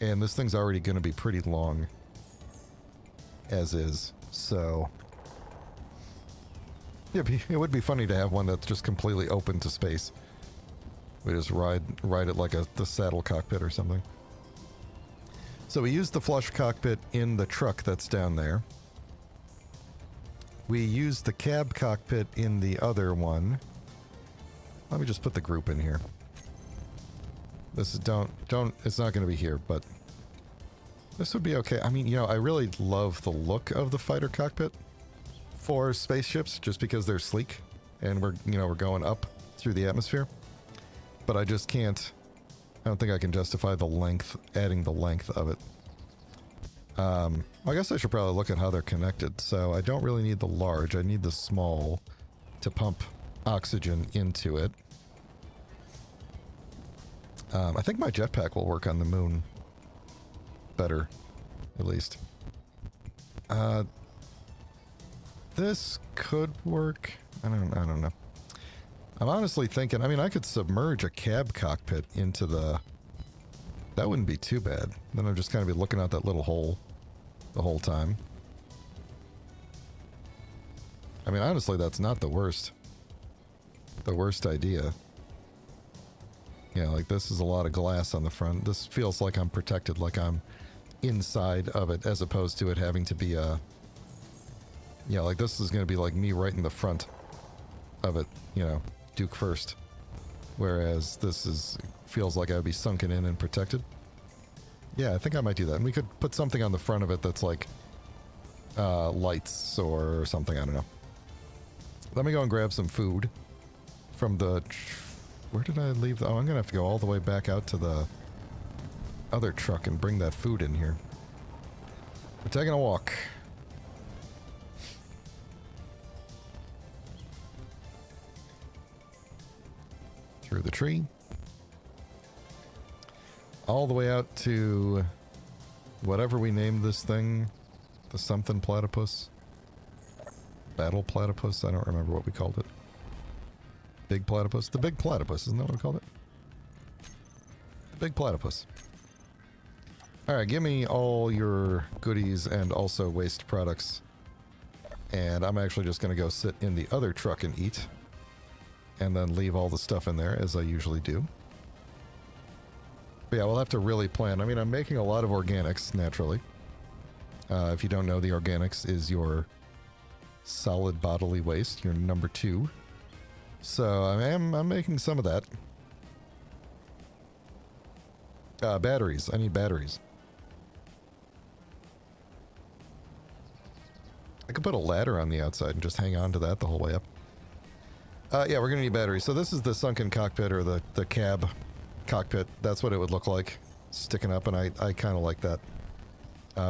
and this thing's already going to be pretty long as is, so Yeah, it would be funny to have one that's just completely open to space. We just ride it like the saddle cockpit or something. So we used the flush cockpit in the truck that's down there. We used the cab cockpit in the other one. Let me just put the group in here. This is it's not going to be here, but this would be okay. I mean, you know, I really love the look of the fighter cockpit for spaceships just because they're sleek and we're going up through the atmosphere. But I just can't, I don't think I can justify the length, adding the length of it. I guess I should probably look at how they're connected. So I don't really need the large, I need the small to pump oxygen into it. I think my jetpack will work on the moon better, at least. This could work. I don't know. I'm honestly thinking, I mean, I could submerge a cab cockpit into the... That wouldn't be too bad. Then I'm just kind of be looking out that little hole the whole time. I mean, honestly, that's not the worst idea. Yeah, like this is a lot of glass on the front. This feels like I'm protected, like I'm inside of it, as opposed to it having to be a... Yeah, like this is going to be like me right in the front of it, you know, Duke first. Whereas this feels like I'd be sunken in and protected. Yeah, I think I might do that. And we could put something on the front of it that's like lights or something, I don't know. Let me go and grab some food from the... Where did I leave? Oh, I'm going to have to go all the way back out to the other truck and bring that food in here. We're taking a walk. Through the tree. All the way out to whatever we named this thing. The something platypus. Battle platypus? I don't remember what we called it. Big platypus? The big platypus, isn't that what we called it? The big platypus. Alright, give me all your goodies and also waste products. And I'm actually just going to go sit in the other truck and eat. And then leave all the stuff in there, as I usually do. But yeah, we'll have to really plan. I mean, I'm making a lot of organics, naturally. If you don't know, the organics is your solid bodily waste, your number 2. So I'm making some of that. Batteries. I need batteries. I could put a ladder on the outside and just hang on to that the whole way up. Yeah, we're going to need batteries. So this is the sunken cockpit, or the cab cockpit. That's what it would look like, sticking up, and I kind of like that.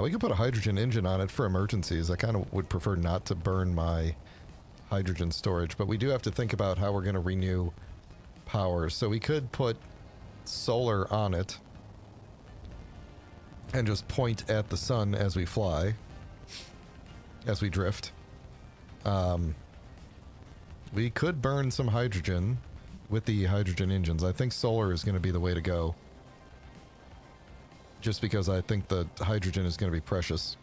We could put a hydrogen engine on it for emergencies. I kind of would prefer not to burn my hydrogen storage, but we do have to think about how we're going to renew power. So we could put solar on it and just point at the sun as we fly, as we drift. We could burn some hydrogen with the hydrogen engines. I think solar is going to be the way to go. Just because I think the hydrogen is going to be precious.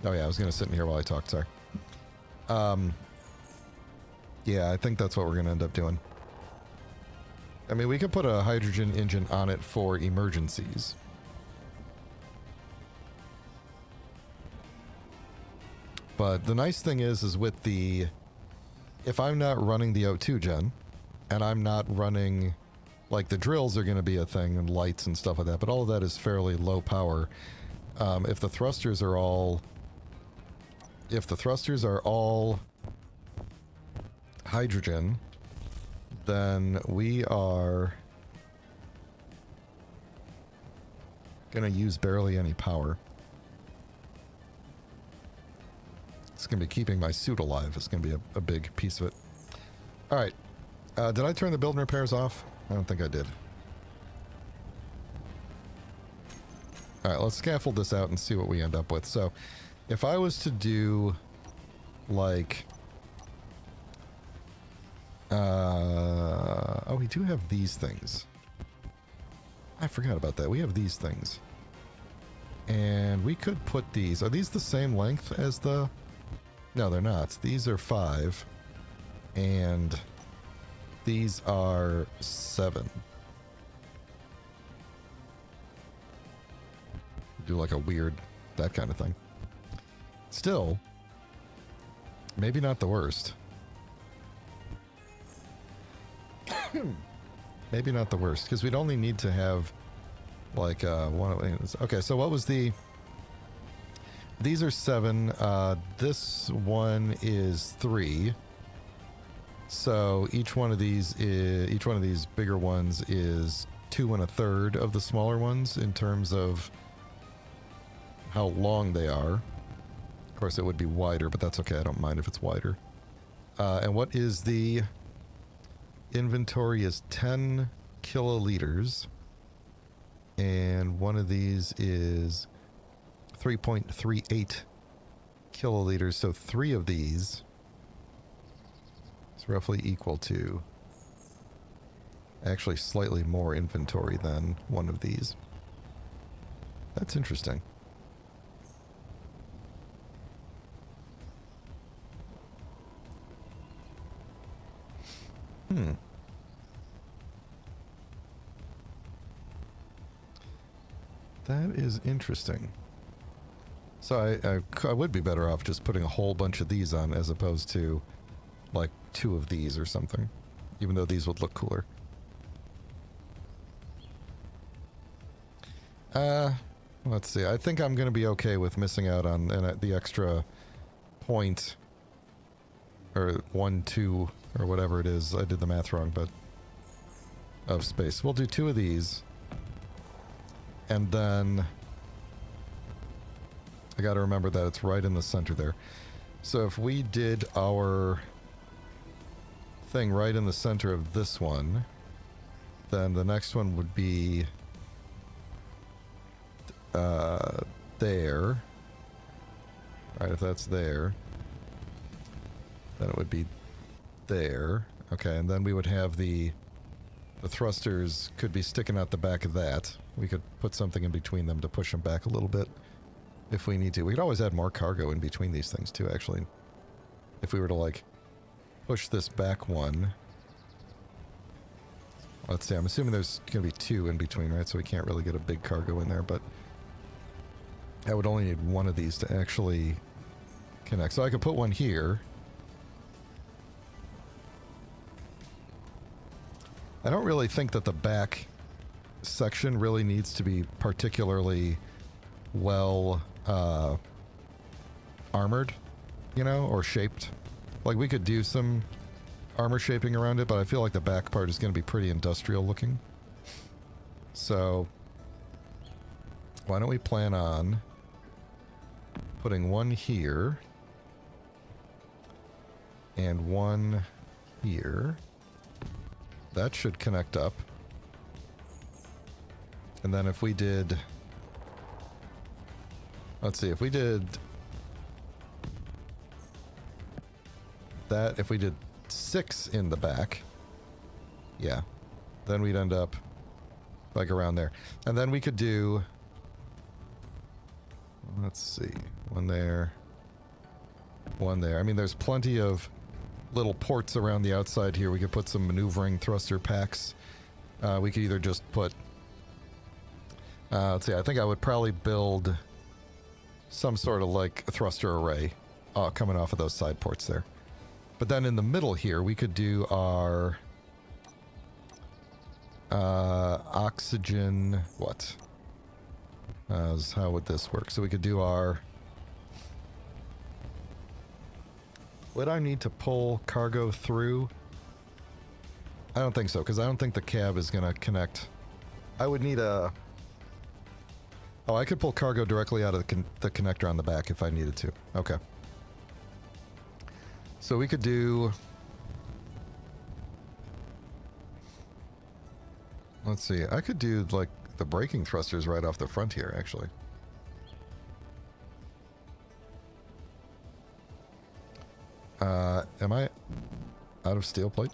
Oh yeah, I was going to sit in here while I talked, sorry. Yeah, I think that's what we're going to end up doing. I mean, we could put a hydrogen engine on it for emergencies. But the nice thing is with the... If I'm not running the O2 gen, and I'm not running... Like, the drills are going to be a thing, and lights and stuff like that, but all of that is fairly low power. If the thrusters are all... If the thrusters are all hydrogen, then we are going to use barely any power. It's going to be keeping my suit alive. It's going to be a big piece of it. Alright. Did I turn the build and repairs off? I don't think I did. Alright, let's scaffold this out and see what we end up with. So, if I was to do, like... oh, we do have these things. I forgot about that. We have these things. And we could put these... Are these the same length as the No, they're not. These are 5. And these are 7. Do like a weird, that kind of thing. Still, maybe not the worst. Maybe not the worst, because we'd only need to have like one of these. Okay, so what was the... These are 7. This one is 3. So each one of these bigger ones is 2 1/3 of the smaller ones in terms of how long they are. Of course, it would be wider, but that's okay. I don't mind if it's wider. And what is the inventory is 10 kiloliters. And one of these is 3.38 kiloliters. So 3 of these is roughly equal to actually slightly more inventory than one of these. That's interesting. That is interesting. So I would be better off just putting a whole bunch of these on as opposed to like 2 of these or something, even though these would look cooler. Let's see. I think I'm going to be okay with missing out on the extra point or 1, 2 or whatever it is. I did the math wrong, but of space. We'll do 2 of these. And then I got to remember that it's right in the center there. So if we did our thing right in the center of this one, then the next one would be there. Alright, if that's there, then it would be there. Okay, and then we would have the thrusters could be sticking out the back of that. We could put something in between them to push them back a little bit if we need to. We could always add more cargo in between these things too, actually. If we were to like push this back one. Let's see, I'm assuming there's going to be 2 in between, right? So we can't really get a big cargo in there, but I would only need one of these to actually connect. So I could put one here. I don't really think that the back section really needs to be particularly well armored, you know, or shaped. Like, we could do some armor shaping around it, but I feel like the back part is going to be pretty industrial looking. So why don't we plan on putting one here and one here. That should connect up. And then if we did... Let's see, if we did... that, if we did 6 in the back... Yeah. Then we'd end up like around there. And then we could do... Let's see. One there. One there. I mean, there's plenty of little ports around the outside here. We could put some maneuvering thruster packs. We could either just put... let's see, I think I would probably build some sort of like thruster array coming off of those side ports there. But then in the middle here, we could do our oxygen... What? How would this work? So we could do our... Would I need to pull cargo through? I don't think so, because I don't think the cab is going to connect. I would need a... Oh, I could pull cargo directly out of the connector on the back if I needed to. Okay. So we could do... Let's see. I could do, like, the braking thrusters right off the front here, actually. Am I out of steel plate?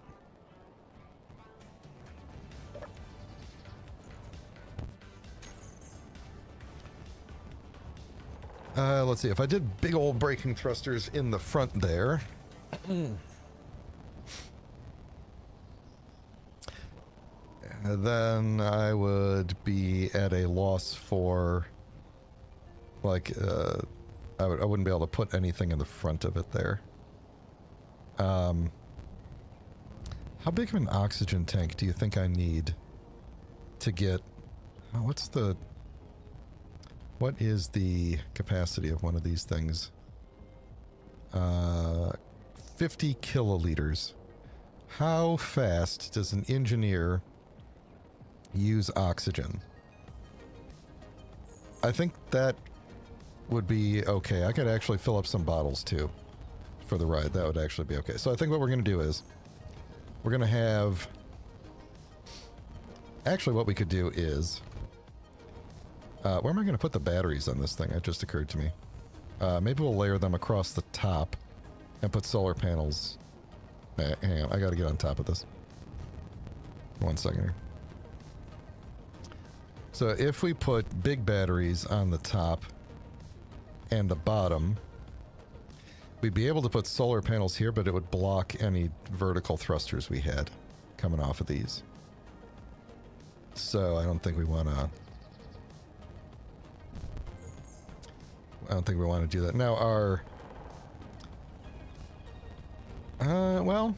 Let's see. If I did big old braking thrusters in the front there... then I would be at a loss for... Like, I wouldn't be able to put anything in the front of it there. How big of an oxygen tank do you think I need to get... Oh, what is the capacity of one of these things? 50 kiloliters. How fast does an engineer use oxygen? I think that would be okay. I could actually fill up some bottles too for the ride. That would actually be okay. So I think what we're going to do is we're going to have... Actually, what we could do is... where am I going to put the batteries on this thing? It just occurred to me. Maybe we'll layer them across the top and put solar panels... hang on, I got to get on top of this. 1 second here. So if we put big batteries on the top and the bottom, we'd be able to put solar panels here, but it would block any vertical thrusters we had coming off of these. So I don't think we want to... I don't think we want to do that. Now our... well...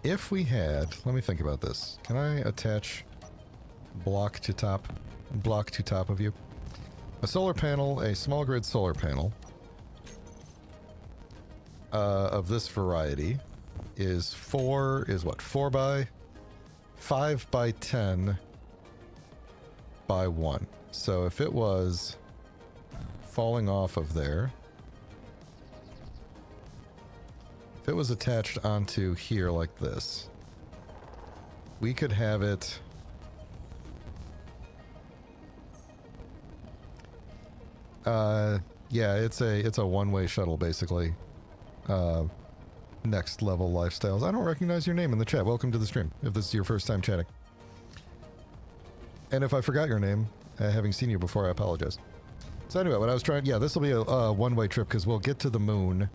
If we had... Let me think about this. Can I attach block to top of you? A solar panel, a small grid solar panel of this variety is 4 by 5 by 10 by 1. So if it was falling off of there, if it was attached onto here like this, we could have it... yeah, it's a one-way shuttle, basically. Next level lifestyles. I don't recognize your name in the chat. Welcome to the stream, if this is your first time chatting. And if I forgot your name, having seen you before, I apologize. So anyway, what I was trying... Yeah, this will be a one-way trip, because we'll get to the moon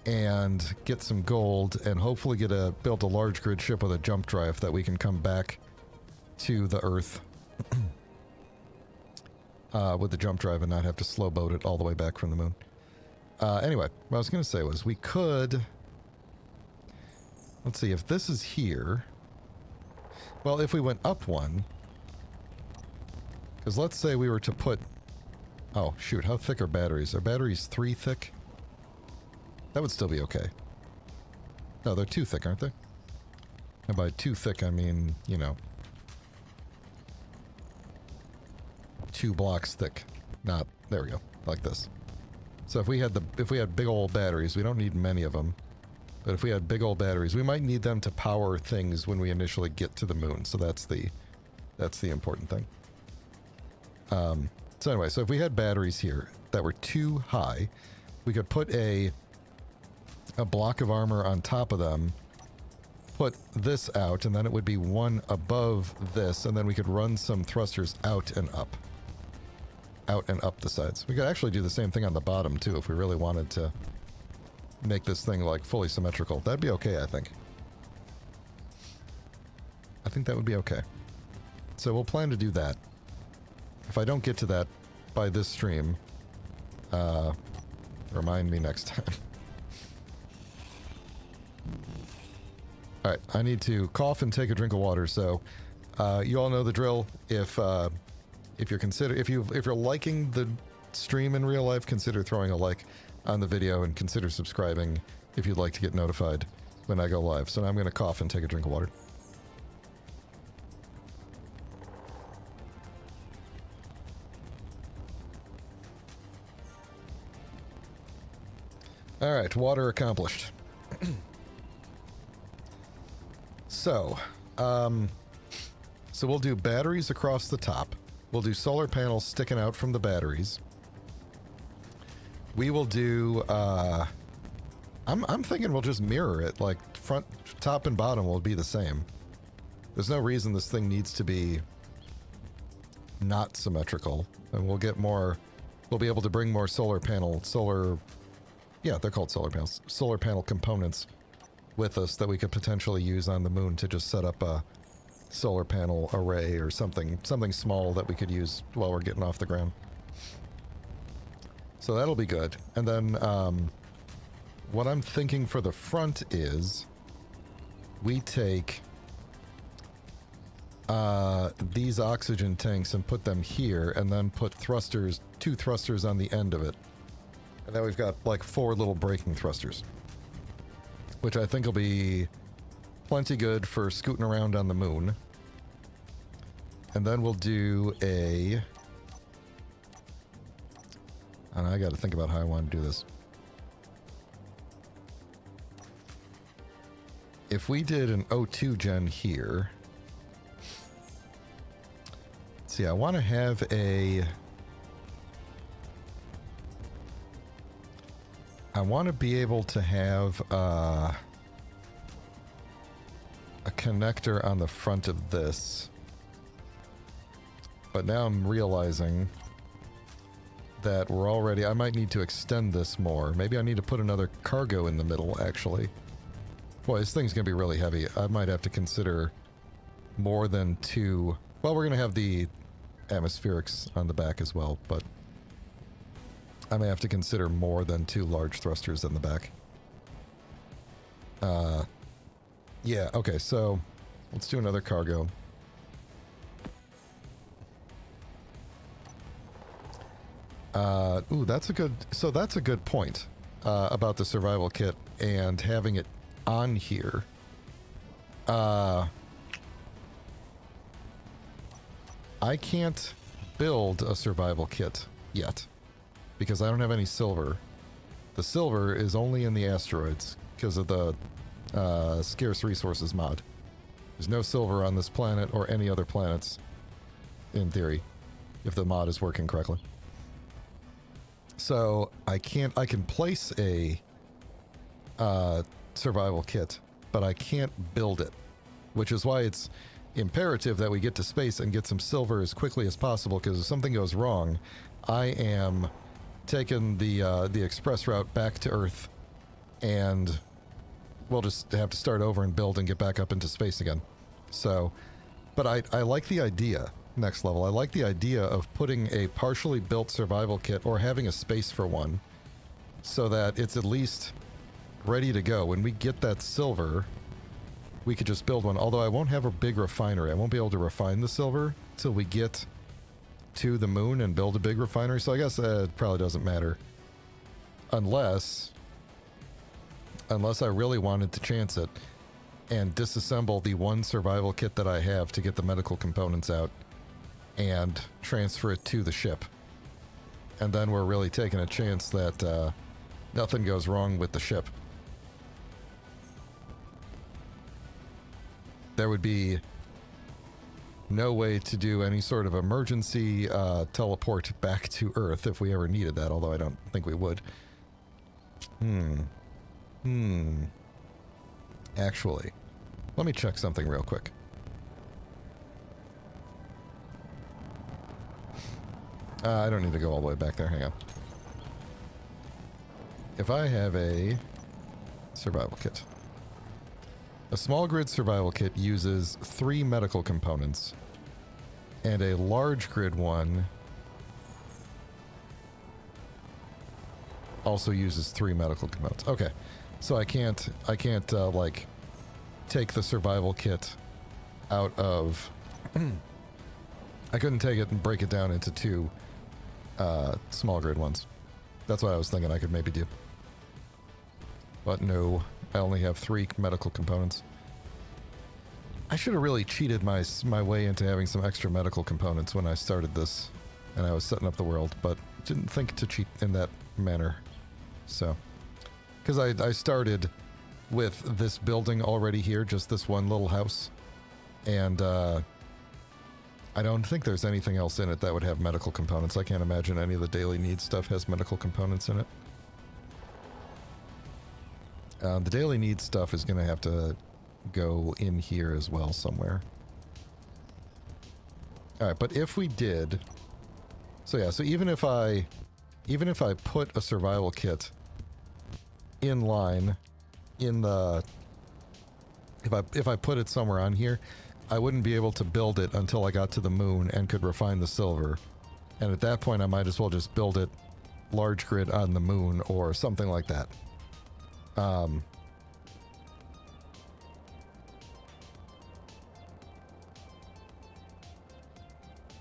and get some gold, and hopefully build a large grid ship with a jump drive that we can come back to the Earth with the jump drive and not have to slow boat it all the way back from the moon. Anyway, what I was going to say was we could... Let's see, if this is here... Well, if we went up one... Because let's say we were to put... Oh, shoot, how thick are batteries? Are batteries 3 thick? That would still be okay. No, they're 2 thick, aren't they? And by 2 thick, I mean, you know... 2 blocks thick. Not... There we go. Like this. So if we had big old batteries, we don't need many of them. But if we had big old batteries, we might need them to power things when we initially get to the moon. So that's the important thing. So anyway, so if we had batteries here that were too high, we could put a block of armor on top of them, put this out, and then it would be one above this, and then we could run some thrusters out and up. Out and up the sides. We could actually do the same thing on the bottom, too, if we really wanted to make this thing, like, fully symmetrical. That'd be okay, I think. I think that would be okay. So we'll plan to do that. If I don't get to that by this stream, remind me next time. Alright, I need to cough and take a drink of water, so you all know the drill. If you're liking the stream in real life, consider throwing a like on the video and consider subscribing if you'd like to get notified when I go live. So now I'm going to cough and take a drink of water. Alright, water accomplished. So we'll do batteries across the top. We'll do solar panels sticking out from the batteries. We will do I'm thinking we'll just mirror it, like front, top, and bottom will be the same. There's no reason this thing needs to be not symmetrical, and we'll get more. We'll be able to bring more yeah, they're called solar panels, solar panel components with us that we could potentially use on the moon to just set up a solar panel array or something small that we could use while we're getting off the ground. So that'll be good. And then what I'm thinking for the front is we take these oxygen tanks and put them here, and then put thrusters, 2 thrusters on the end of it. And then we've got like 4 little braking thrusters, which I think will be plenty good for scooting around on the moon. And then we'll do a... And I got to think about how I want to do this. If we did an O2 gen here... See, I want to have a... I want to be able to have a connector on the front of this. But now I'm realizing that we're already... I might need to extend this more. Maybe I need to put another cargo in the middle, actually. Boy, this thing's going to be really heavy. I might have to consider more than 2... Well, we're going to have the atmospherics on the back as well, but I may have to consider more than 2 large thrusters in the back. Yeah, okay, so let's do another cargo. Ooh, that's a good... So that's a good point about the survival kit and having it on here. I can't build a survival kit yet because I don't have any silver. The silver is only in the asteroids because of the scarce resources mod. There's no silver on this planet or any other planets, in theory, if the mod is working correctly. So I can place a survival kit, but I can't build it, which is why it's imperative that we get to space and get some silver as quickly as possible, because if something goes wrong, I am taking the express route back to Earth, and we'll just have to start over and build and get back up into space again. So, but I like the idea, next level. I like the idea of putting a partially built survival kit or having a space for one so that it's at least ready to go. When we get that silver, we could just build one. Although I won't have a big refinery. I won't be able to refine the silver till we get to the moon and build a big refinery. So I guess it probably doesn't matter. Unless I really wanted to chance it and disassemble the one survival kit that I have to get the medical components out and transfer it to the ship. And then we're really taking a chance that nothing goes wrong with the ship. There would be no way to do any sort of emergency teleport back to Earth if we ever needed that, although I don't think we would. Actually, let me check something real quick. I don't need to go all the way back there. Hang on. If I have a survival kit. A small grid survival kit uses 3 medical components, and a large grid one also uses 3 medical components. Okay, so I can't like take the survival kit out of. I couldn't take it and break it down into 2 small grid ones. That's what I was thinking I could maybe do, but no. I only have 3 medical components. I should have really cheated my way into having some extra medical components when I started this and I was setting up the world, but didn't think to cheat in that manner. So, because I started with this building already here, just this one little house, and I don't think there's anything else in it that would have medical components. I can't imagine any of the daily needs stuff has medical components in it. The daily needs stuff is going to have to go in here as well somewhere. Alright, but if we did... So yeah, so even if I put a survival kit in line in the... If I put it somewhere on here, I wouldn't be able to build it until I got to the moon and could refine the silver. And at that point I might as well just build it large grid on the moon or something like that.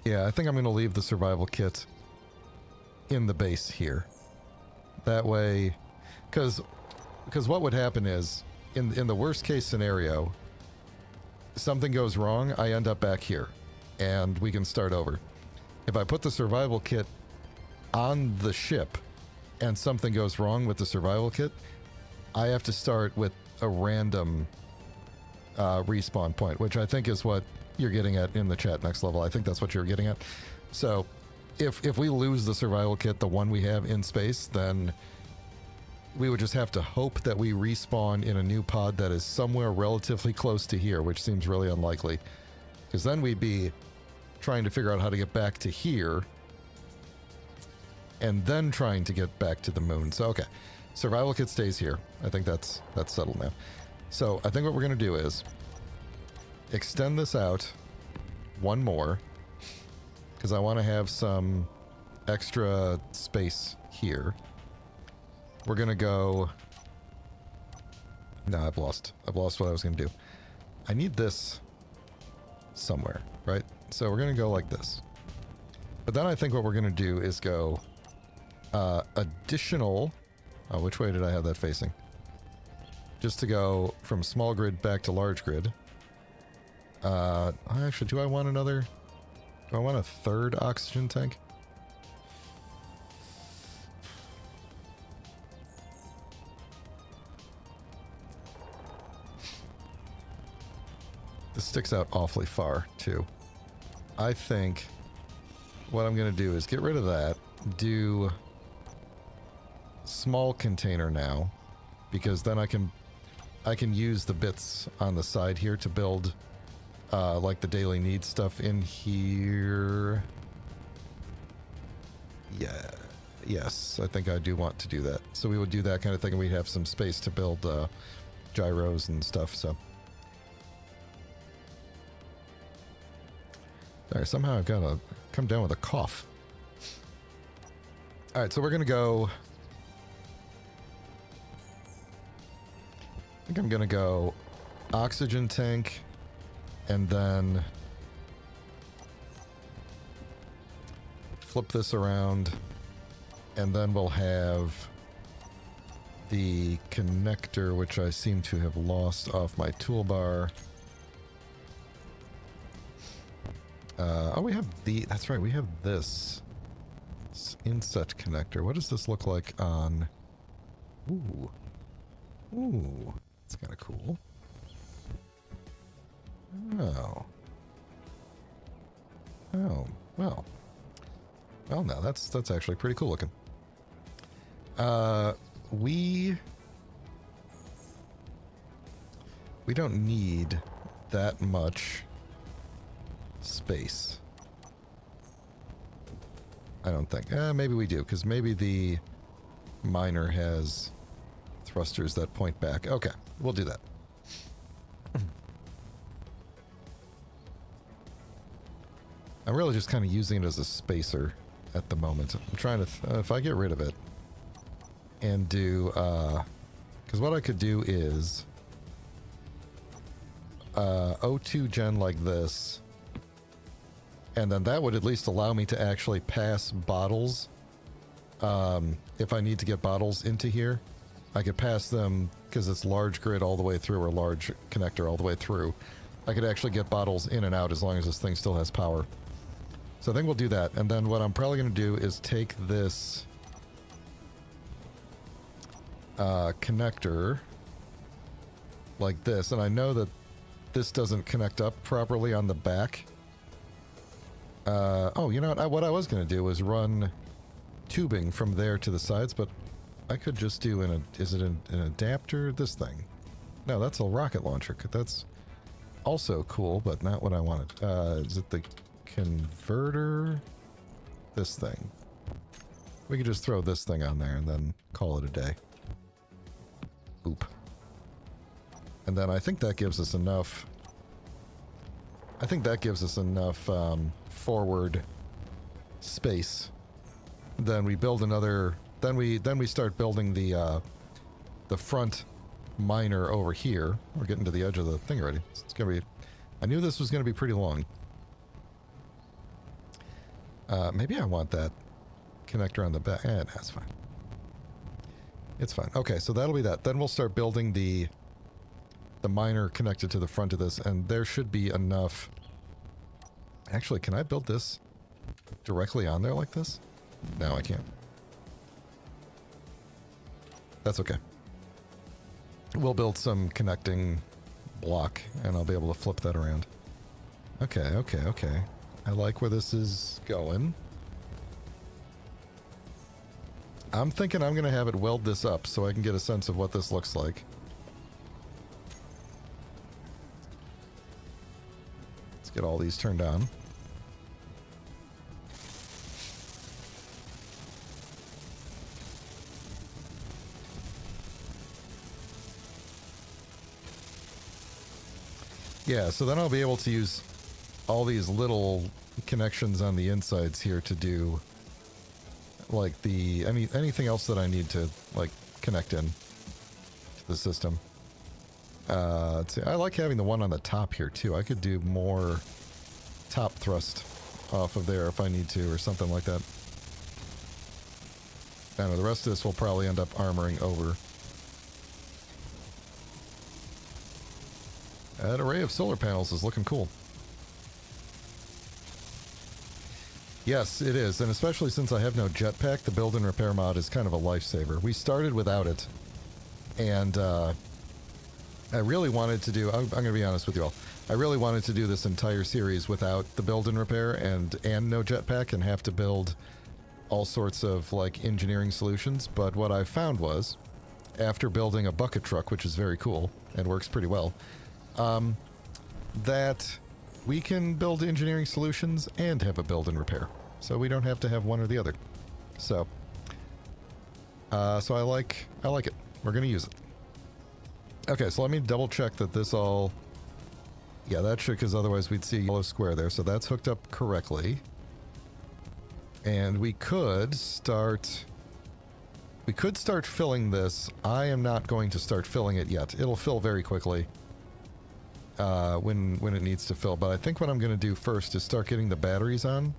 Yeah, I think I'm going to leave the survival kit in the base here. That way, because what would happen is, in the worst case scenario, something goes wrong, I end up back here, and we can start over. If I put the survival kit on the ship, and something goes wrong with the survival kit, I have to start with a random respawn point, which I think is what you're getting at in the chat next level. I think that's what you're getting at. So if we lose the survival kit, the one we have in space, then we would just have to hope that we respawn in a new pod that is somewhere relatively close to here, which seems really unlikely. Because then we'd be trying to figure out how to get back to here and then trying to get back to the moon. So, okay. Survival kit stays here. I think that's settled now. So, I think what we're going to do is extend this out one more, because I want to have some extra space here. We're going to go... No, I've lost what I was going to do. I need this somewhere, right? So we're going to go like this. But then I think what we're going to do is go additional... Oh, which way did I have that facing? Just to go from small grid back to large grid. Actually, do I want another... Do I want a third oxygen tank? This sticks out awfully far, too. I think what I'm going to do is get rid of that, do small container now, because then I can use the bits on the side here to build like the daily needs stuff in here. Yeah, yes, I think I do want to do that. So we would do that kind of thing, and we'd have some space to build gyros and stuff, so. Sorry, somehow I've got to come down with a cough. Alright, so we're going to go... I think I'm going to go oxygen tank, and then flip this around, and then we'll have the connector, which I seem to have lost off my toolbar. Oh, we have the... That's right, we have this inset connector. What does this look like on... Ooh. Ooh. It's kind of cool. Oh. Oh, well. Well, no, that's actually pretty cool looking. We don't need that much space. I don't think. Maybe we do, because maybe the miner has thrusters that point back. Okay, we'll do that. I'm really just kind of using it as a spacer at the moment. I'm trying to... if I get rid of it and do... because what I could do is... O2 gen like this, and then that would at least allow me to actually pass bottles. If I need to get bottles into here, I could pass them, because it's large grid all the way through, or large connector all the way through. I could actually get bottles in and out as long as this thing still has power. So I think we'll do that. And then what I'm probably going to do is take this connector like this, and I know that this doesn't connect up properly on the back. Oh, you know what? What I was going to do was run tubing from there to the sides, but I could just do is it an adapter? This thing. No, that's a rocket launcher. That's also cool, but not what I wanted. Is it the converter? This thing. We could just throw this thing on there and then call it a day. Boop. And then I think that gives us enough... I think that gives us enough forward space. Then we build another... Then we start building the front miner over here. We're getting to the edge of the thing already. It's gonna be... I knew this was gonna be pretty long. Maybe I want that connector on the back. That's fine. It's fine. Okay, so that'll be that. Then we'll start building the miner connected to the front of this, and there should be enough... Actually, can I build this directly on there like this? No, I can't. That's okay. We'll build some connecting block, and I'll be able to flip that around. Okay, okay, okay. I like where this is going. I'm thinking I'm going to have it weld this up so I can get a sense of what this looks like. Let's get all these turned on. Yeah, so then I'll be able to use all these little connections on the insides here to do like the anything else that I need to like connect in to the system. Let's see. I like having the one on the top here too. I could do more top thrust off of there if I need to or something like that. I don't know, the rest of this will probably end up armoring over. That array of solar panels is looking cool. Yes, it is, and especially since I have no jetpack, the build and repair mod is kind of a lifesaver. We started without it, and I really wanted to do... I'm going to be honest with you all. I really wanted to do this entire series without the build and repair and no jetpack and have to build all sorts of like engineering solutions, but what I found was, after building a bucket truck, which is very cool and works pretty well, that we can build engineering solutions and have a build and repair. So we don't have to have one or the other. So, so I like it. We're going to use it. Okay, so let me double check that this all... Yeah, that should, because otherwise we'd see a yellow square there. So that's hooked up correctly. And we could start... We could start filling this. I am not going to start filling it yet. It'll fill very quickly. When it needs to fill, but I think what I'm going to do first is start getting the batteries on.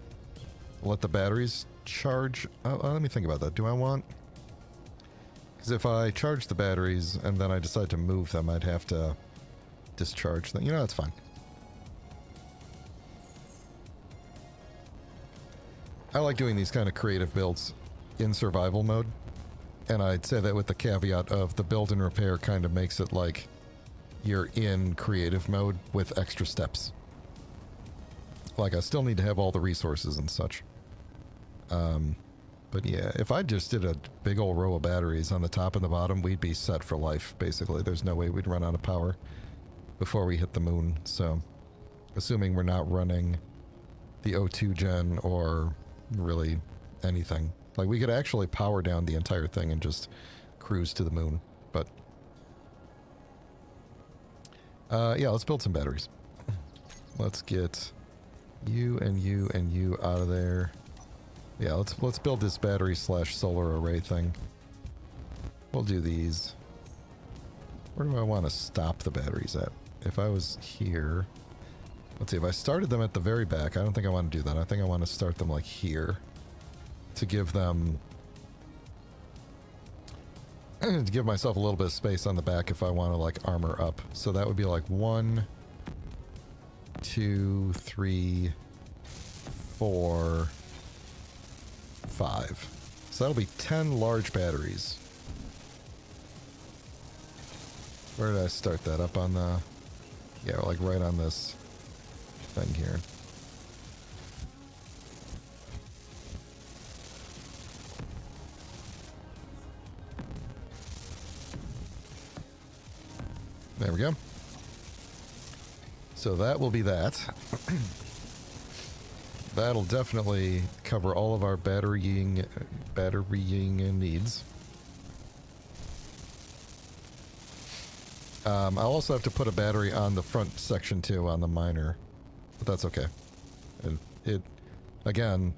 Let the batteries charge. Let me think about that. Do I want... Because if I charge the batteries and then I decide to move them, I'd have to discharge them. You know, that's fine. I like doing these kind of creative builds in survival mode, and I'd say that with the caveat of the build and repair kind of makes it like you're in creative mode with extra steps. Like, I still need to have all the resources and such. But yeah, if I just did a big old row of batteries on the top and the bottom, we'd be set for life, basically. There's no way we'd run out of power before we hit the moon, so... Assuming we're not running the O2 gen or really anything. Like, we could actually power down the entire thing and just cruise to the moon, but... yeah, let's build some batteries. Let's get you and you and you out of there. Yeah, let's build this battery slash solar array thing. We'll do these. Where do I want to stop the batteries at? If I was here... Let's see, if I started them at the very back, I don't think I want to do that. I think I want to start them like here. To give them... to give myself a little bit of space on the back if I want to like armor up. So that would be like 1, 2, 3, 4, 5. So that'll be 10 large batteries. Where did I start that? Up on the... Yeah, like right on this thing here. There we go. So that will be that. That'll definitely cover all of our batterying needs. I'll also have to put a battery on the front section too, on the miner, but that's okay. And again,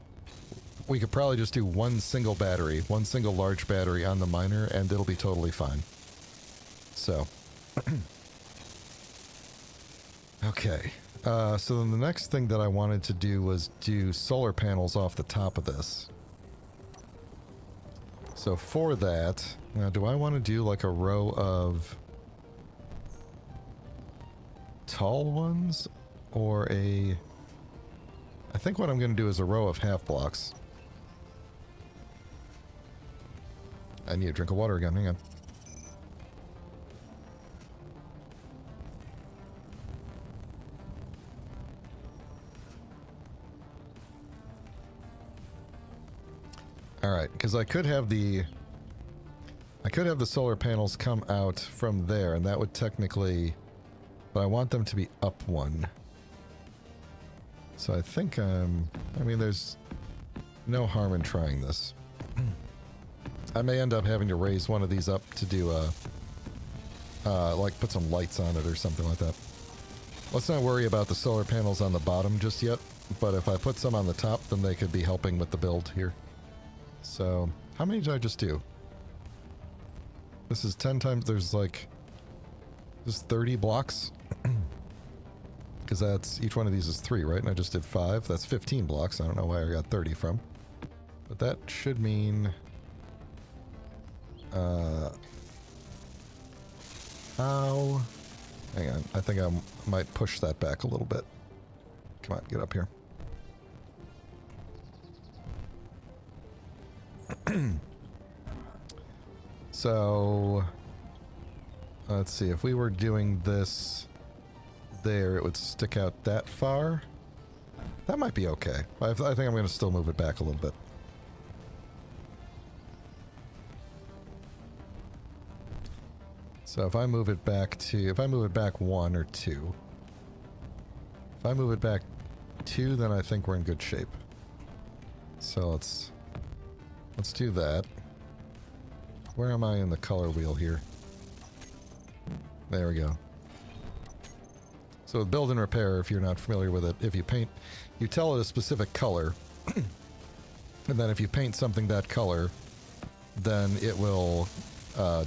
we could probably just do one single large battery on the miner, and it'll be totally fine. So, okay. So then the next thing that I wanted to do was do solar panels off the top of this. So for that, now do I want to do like a row of tall ones or I think what I'm going to do is a row of half blocks. I need a drink of water again, hang on. Alright, because I could have the solar panels come out from there, and that would technically, but I want them to be up one. So I think I mean, there's no harm in trying this. I may end up having to raise one of these up to do like put some lights on it or something like that. Let's not worry about the solar panels on the bottom just yet, but if I put some on the top, then they could be helping with the build here. So, how many did I just do? This is 10 times, there's like, just 30 blocks. Because that's, each one of these is 3, right? And I just did 5. That's 15 blocks. I don't know where I got 30 from. But that should mean... how... Hang on. I think I might push that back a little bit. Come on, get up here. So... let's see. If we were doing this... there, it would stick out that far. That might be okay. I think I'm going to still move it back a little bit. So if I move it back to, if I move it back 1 or 2. If I move it back 2, then I think we're in good shape. So let's do that. Where am I in the color wheel here? There we go. So with build and repair, if you're not familiar with it, if you paint, you tell it a specific color, and then if you paint something that color, then it will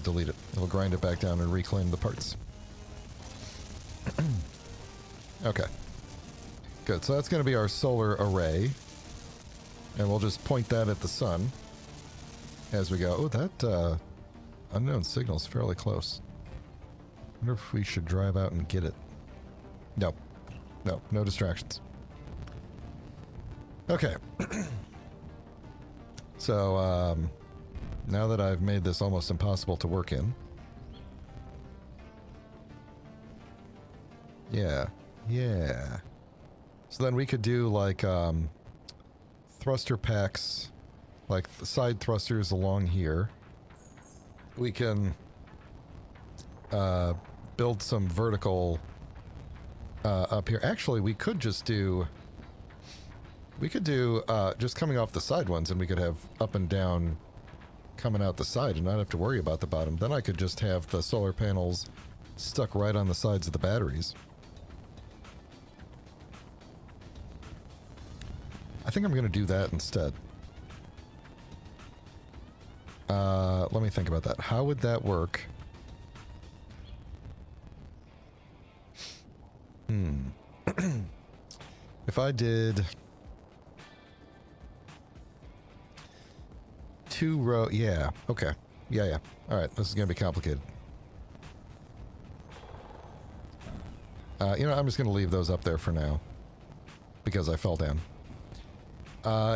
delete it. It'll grind it back down and reclaim the parts. Okay. Good, so that's going to be our solar array. And we'll just point that at the sun as we go. Oh, that unknown signal's fairly close. I wonder if we should drive out and get it. No. No, no distractions. Okay. So, now that I've made this almost impossible to work in. Yeah. Yeah. So then we could do, like, thruster packs, like side thrusters along here. We can, build some vertical... up here. Actually, we could just do... we could do, just coming off the side ones, and we could have up and down coming out the side and not have to worry about the bottom. Then I could just have the solar panels stuck right on the sides of the batteries. I think I'm going to do that instead. Let me think about that. How would that work? If I did 2 row, yeah, okay, yeah. All right, this is gonna be complicated. You know, I'm just gonna leave those up there for now because I fell down.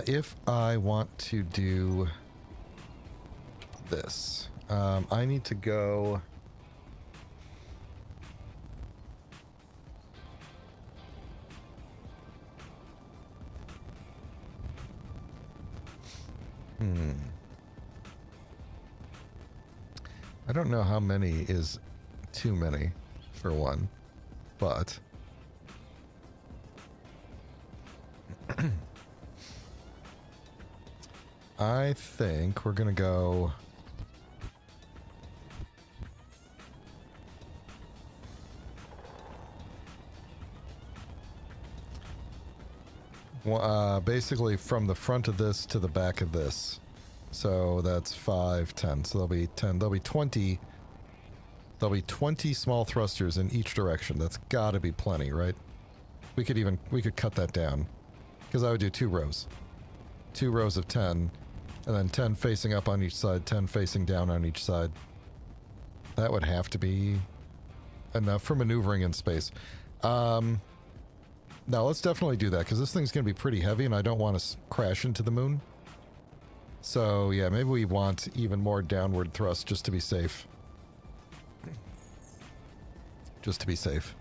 If I want to do this, I need to go. I don't know how many is too many. for one, but I think we're gonna go basically from the front of this to the back of this. So that's 5, 10. So there'll be 10. There'll be 20. There'll be 20 small thrusters in each direction. That's gotta be plenty, right? We could cut that down. Because I would do 2 rows. 2 rows of 10. And then 10 facing up on each side, 10 facing down on each side. That would have to be enough for maneuvering in space. Now, let's definitely do that, because this thing's going to be pretty heavy, and I don't want to crash into the moon. So, yeah, maybe we want even more downward thrust just to be safe. Just to be safe.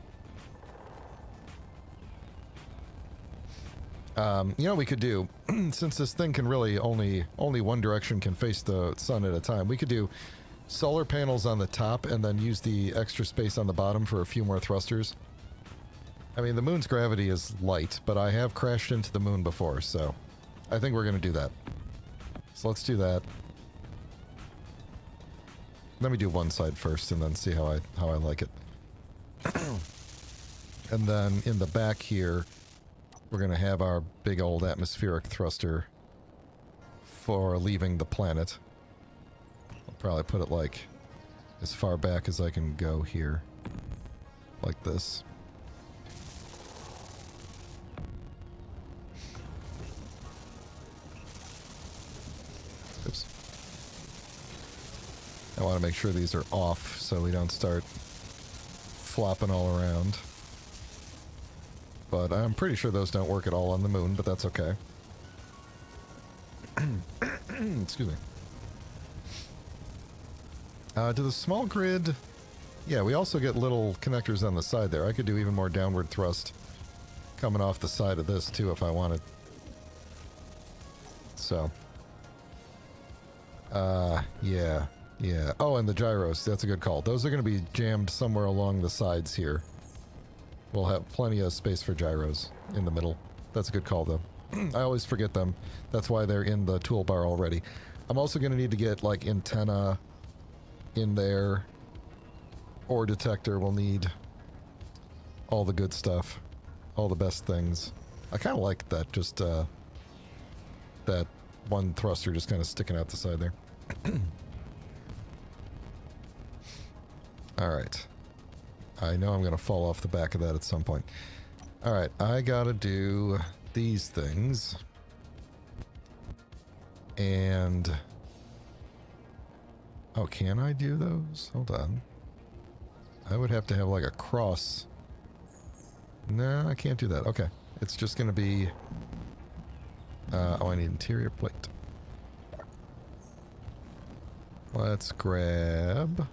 You know what we could do? Since this thing can really only one direction can face the sun at a time, we could do solar panels on the top and then use the extra space on the bottom for a few more thrusters. I mean, the moon's gravity is light, but I have crashed into the moon before, so I think we're going to do that. So let's do that. Let me do one side first and then see how I like it. And then in the back here, we're going to have our big old atmospheric thruster for leaving the planet. I'll probably put it like as far back as I can go here. Like this. Oops. I want to make sure these are off so we don't start flopping all around. But I'm pretty sure those don't work at all on the moon, but that's okay. Excuse me. To the small grid, yeah, we also get little connectors on the side there. I could do even more downward thrust coming off the side of this too if I wanted. So. Yeah. Oh, and the gyros, that's a good call. Those are going to be jammed somewhere along the sides here. We'll have plenty of space for gyros in the middle. That's a good call, though. I always forget them. That's why they're in the toolbar already. I'm also going to need to get, like, antenna in there. Ore detector will need all the good stuff. All the best things. I kind of like that, just, that one thruster just kind of sticking out the side there. Alright. I know I'm going to fall off the back of that at some point. Alright, I gotta do these things. And... oh, can I do those? Hold on. I would have to have like a cross. No, I can't do that. Okay. It's just going to be... oh, I need interior plate. Let's grab...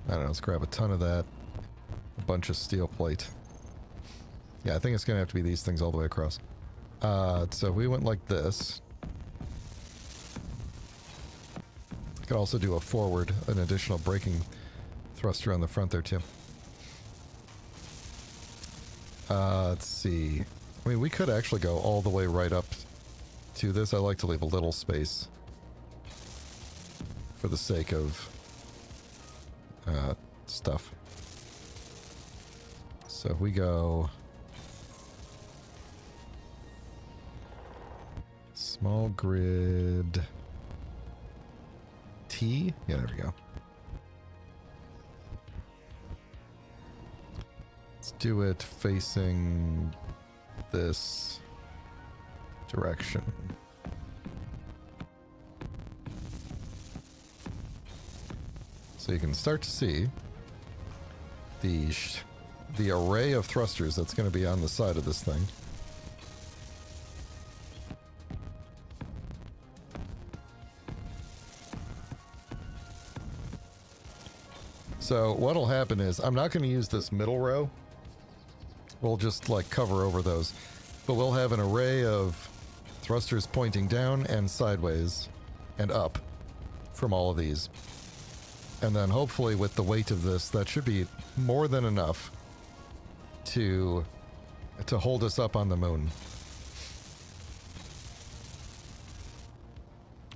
I don't know, let's grab a ton of that. A bunch of steel plate. Yeah, I think it's going to have to be these things all the way across. So we went like this. Could also do a forward, an additional braking thruster on the front there too. Let's see. I mean, we could actually go all the way right up to this. I like to leave a little space for the sake of stuff. So if we go small grid T, yeah, there we go. Let's do it facing this direction. So you can start to see the array of thrusters that's going to be on the side of this thing. So what'll happen is I'm not going to use this middle row. We'll just like cover over those. But we'll have an array of thrusters pointing down and sideways and up from all of these. And then hopefully with the weight of this, that should be more than enough to hold us up on the moon.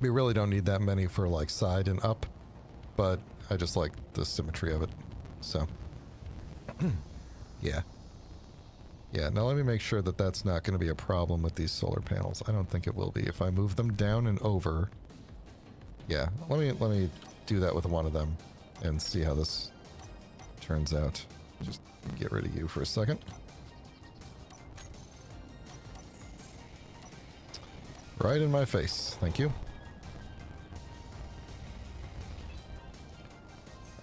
We really don't need that many for like side and up, but I just like the symmetry of it. So, yeah. Yeah, now let me make sure that that's not going to be a problem with these solar panels. I don't think it will be. If I move them down and over, yeah, let me do that with one of them and see how this turns out. Just get rid of you for a second. Right in my face. Thank you.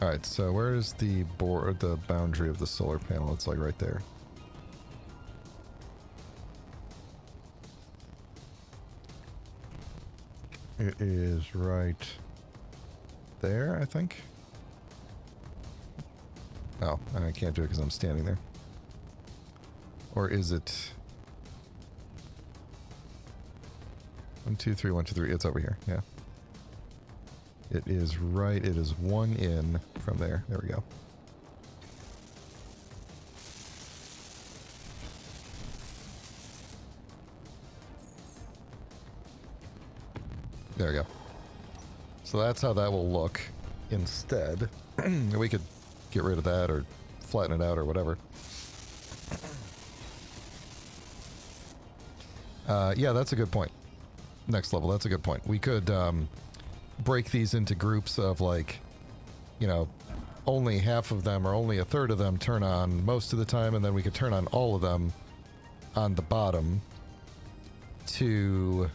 Alright, so where's the boundary of the solar panel? It's like right there. It is right there, I think. Oh, I can't do it because I'm standing there. Or is it... 1, 2, 3, 1, 2, 3. It's over here, yeah. It is right, it is one in from there. There we go. There we go. So that's how that will look instead. We could get rid of that or flatten it out or whatever. Yeah, that's a good point. Next level, that's a good point. We could break these into groups of like, you know, only half of them or only a third of them turn on most of the time, and then we could turn on all of them on the bottom to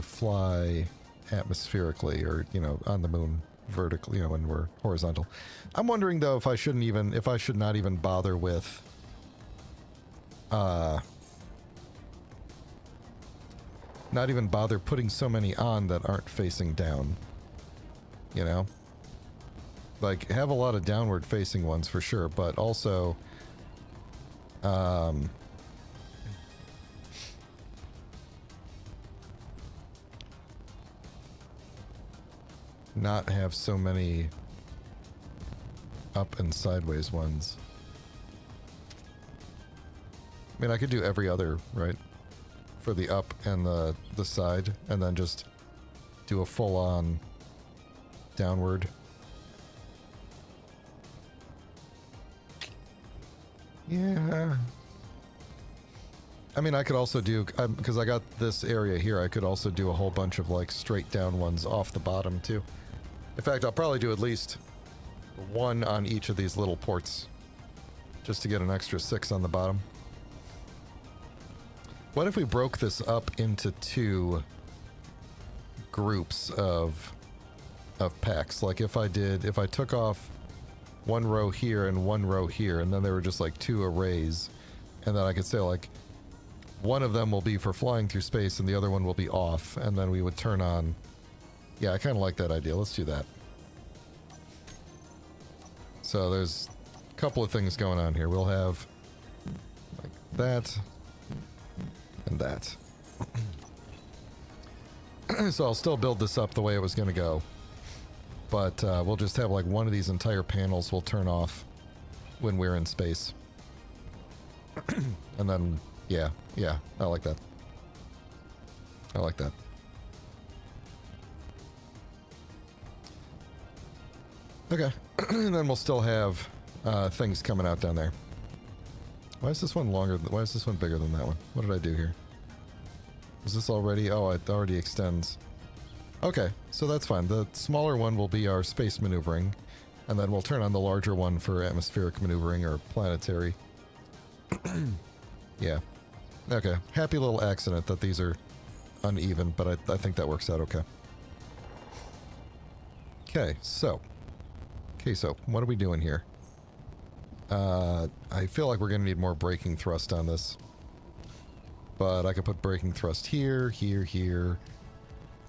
fly atmospherically, or, you know, on the moon vertically, you know, when we're horizontal. I'm wondering though if I should not even bother with not even bother putting so many on that aren't facing down. You know? Like, have a lot of downward facing ones for sure, but also not have so many up and sideways ones. I mean, I could do every other, right? For the up and the side, and then just do a full-on downward. Yeah. I mean, I could also do, because I got this area here, I could also do a whole bunch of, like, straight down ones off the bottom, too. In fact, I'll probably do at least one on each of these little ports, just to get an extra 6 on the bottom. What if we broke this up into 2 groups of packs? Like if I took off 1 row here and 1 row here, and then there were just like 2 arrays, and then I could say like, one of them will be for flying through space and the other one will be off, and then we would turn on. Yeah, I kind of like that idea. Let's do that. So there's a couple of things going on here. We'll have like that and that. So I'll still build this up the way it was going to go, but we'll just have like one of these entire panels will turn off when we're in space. And then, yeah, I like that. I like that. Okay, and then we'll still have things coming out down there. Why is this one longer? Why is this one bigger than that one? What did I do here? Is this already? Oh, it already extends. Okay, so that's fine. The smaller one will be our space maneuvering, and then we'll turn on the larger one for atmospheric maneuvering or planetary. Yeah. Okay, happy little accident that these are uneven, but I think that works out okay. Okay, so what are we doing here? I feel like we're going to need more braking thrust on this. But I could put braking thrust here, here, here,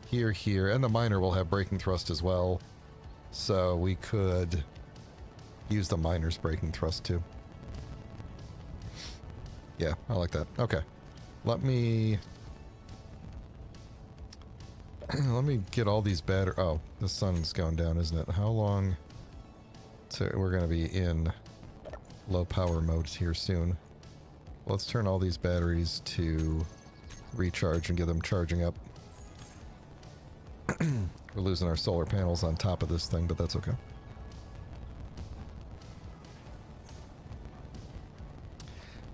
here, here, and the miner will have braking thrust as well. So we could use the miner's braking thrust too. Yeah, I like that. Okay. Let me get all these batteries. Oh, the sun's going down, isn't it? How long? we're going to be in low power mode here soon. Let's turn all these batteries to recharge and get them charging up. We're losing our solar panels on top of this thing, but that's okay.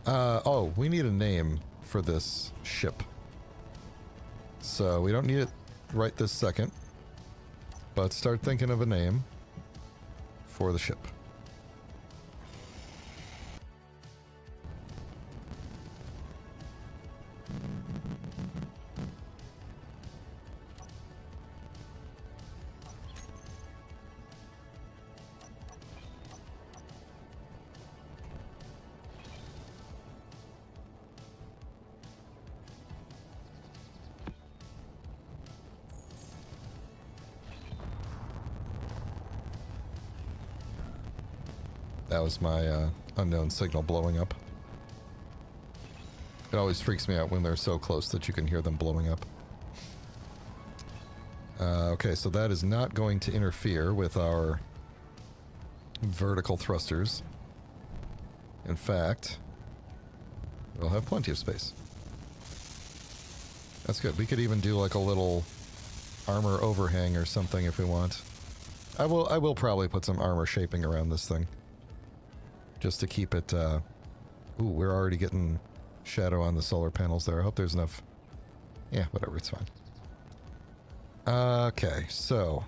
Oh, we need a name for this ship. So we don't need it right this second, but start thinking of a name for the ship. That was my unknown signal blowing up. It always freaks me out when they're so close that you can hear them blowing up. Okay, so that is not going to interfere with our vertical thrusters. In fact, we'll have plenty of space. That's good. We could even do like a little armor overhang or something if we want. I will probably put some armor shaping around this thing. Just to keep it, ooh, we're already getting shadow on the solar panels there. I hope there's enough. Yeah, whatever, it's fine. Okay, so.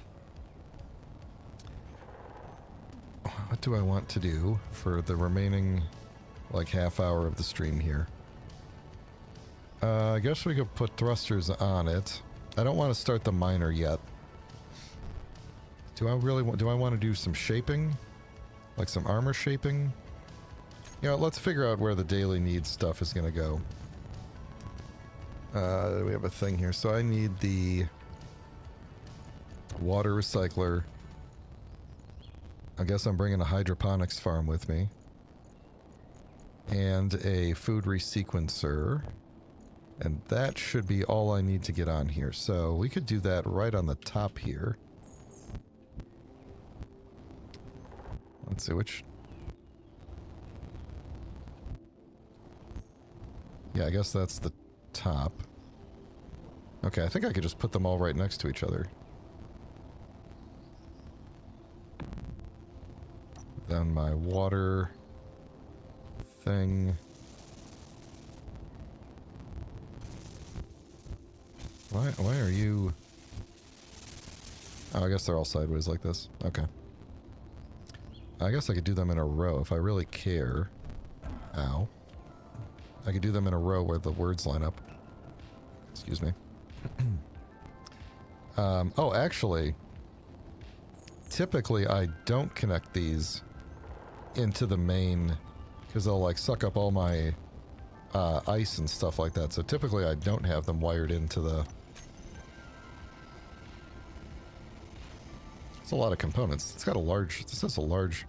What do I want to do for the remaining, like, half hour of the stream here? I guess we could put thrusters on it. I don't want to start the miner yet. Do I want to do some shaping? Like some armor shaping? You know, let's figure out where the daily needs stuff is going to go. We have a thing here. So I need the water recycler. I guess I'm bringing a hydroponics farm with me. And a food resequencer. And that should be all I need to get on here. So we could do that right on the top here. Let's see which... Yeah, I guess that's the top. Okay, I think I could just put them all right next to each other. Then my water thing. Why are you... Oh, I guess they're all sideways like this. Okay. I guess I could do them in a row if I really care. Ow. I could do them in a row where the words line up. Excuse me. Oh, actually, typically I don't connect these into the main because they'll like suck up all my ice and stuff like that. So typically I don't have them wired into the... It's a lot of components. It's got a large... This has a large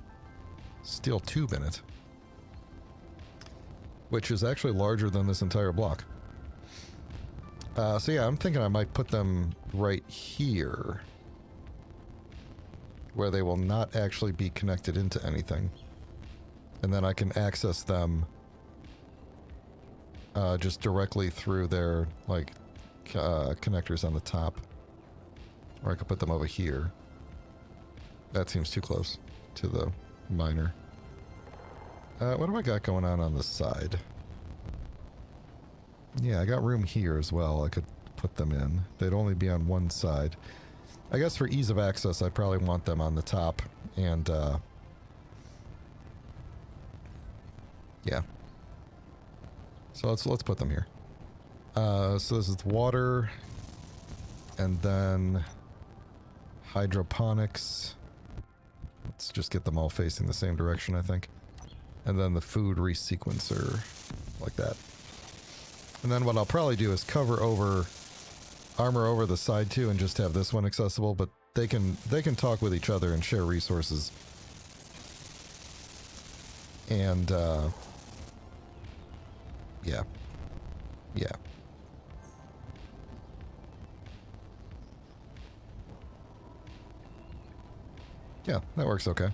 steel tube in it. Which is actually larger than this entire block. So yeah, I'm thinking I might put them right here. Where they will not actually be connected into anything. And then I can access them just directly through their, like, connectors on the top. Or I could put them over here. That seems too close to the miner. What do I got going on the side? Yeah, I got room here as well. I could put them in. They'd only be on one side. I guess for ease of access, I probably want them on the top. And, yeah. So let's put them here. So this is water. And then hydroponics. Let's just get them all facing the same direction, I think. And then the food resequencer, like that. And then what I'll probably do is cover over, armor over the side too, and just have this one accessible. But they can talk with each other and share resources. And yeah, yeah. Yeah, that works okay.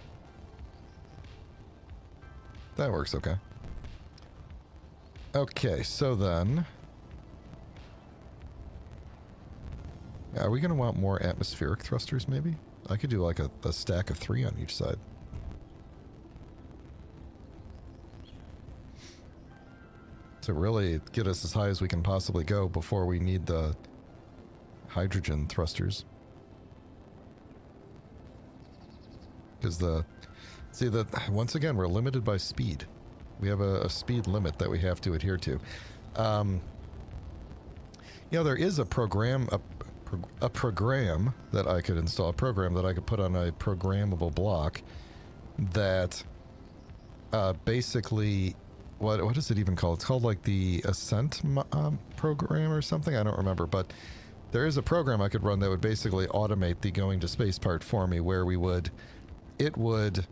That works okay. Okay, so then... Are we going to want more atmospheric thrusters, maybe? I could do like a stack of 3 on each side. To really get us as high as we can possibly go before we need the hydrogen thrusters. Because once again, we're limited by speed. We have a speed limit that we have to adhere to. There is a program that I could install, a program that I could put on a programmable block that basically, what is it even called? It's called like the Ascent program or something. I don't remember, but there is a program I could run that would basically automate the going to space part for me, where it would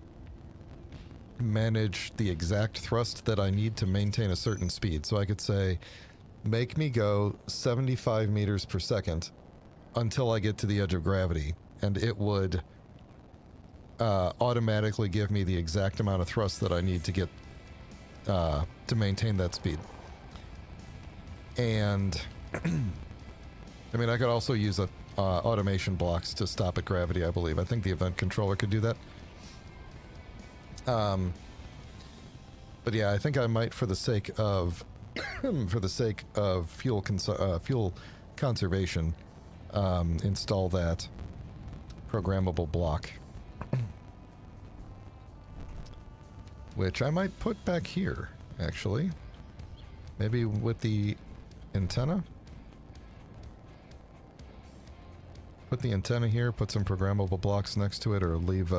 manage the exact thrust that I need to maintain a certain speed. So I could say, make me go 75 meters per second until I get to the edge of gravity, and it would automatically give me the exact amount of thrust that I need to get to maintain that speed. And I mean, I could also use automation blocks to stop at gravity, I believe. I think the event controller could do that. But yeah, I think I might, for the sake of fuel conservation, install that programmable block, which I might put back here, actually. Maybe with the antenna? Put the antenna here, put some programmable blocks next to it, or leave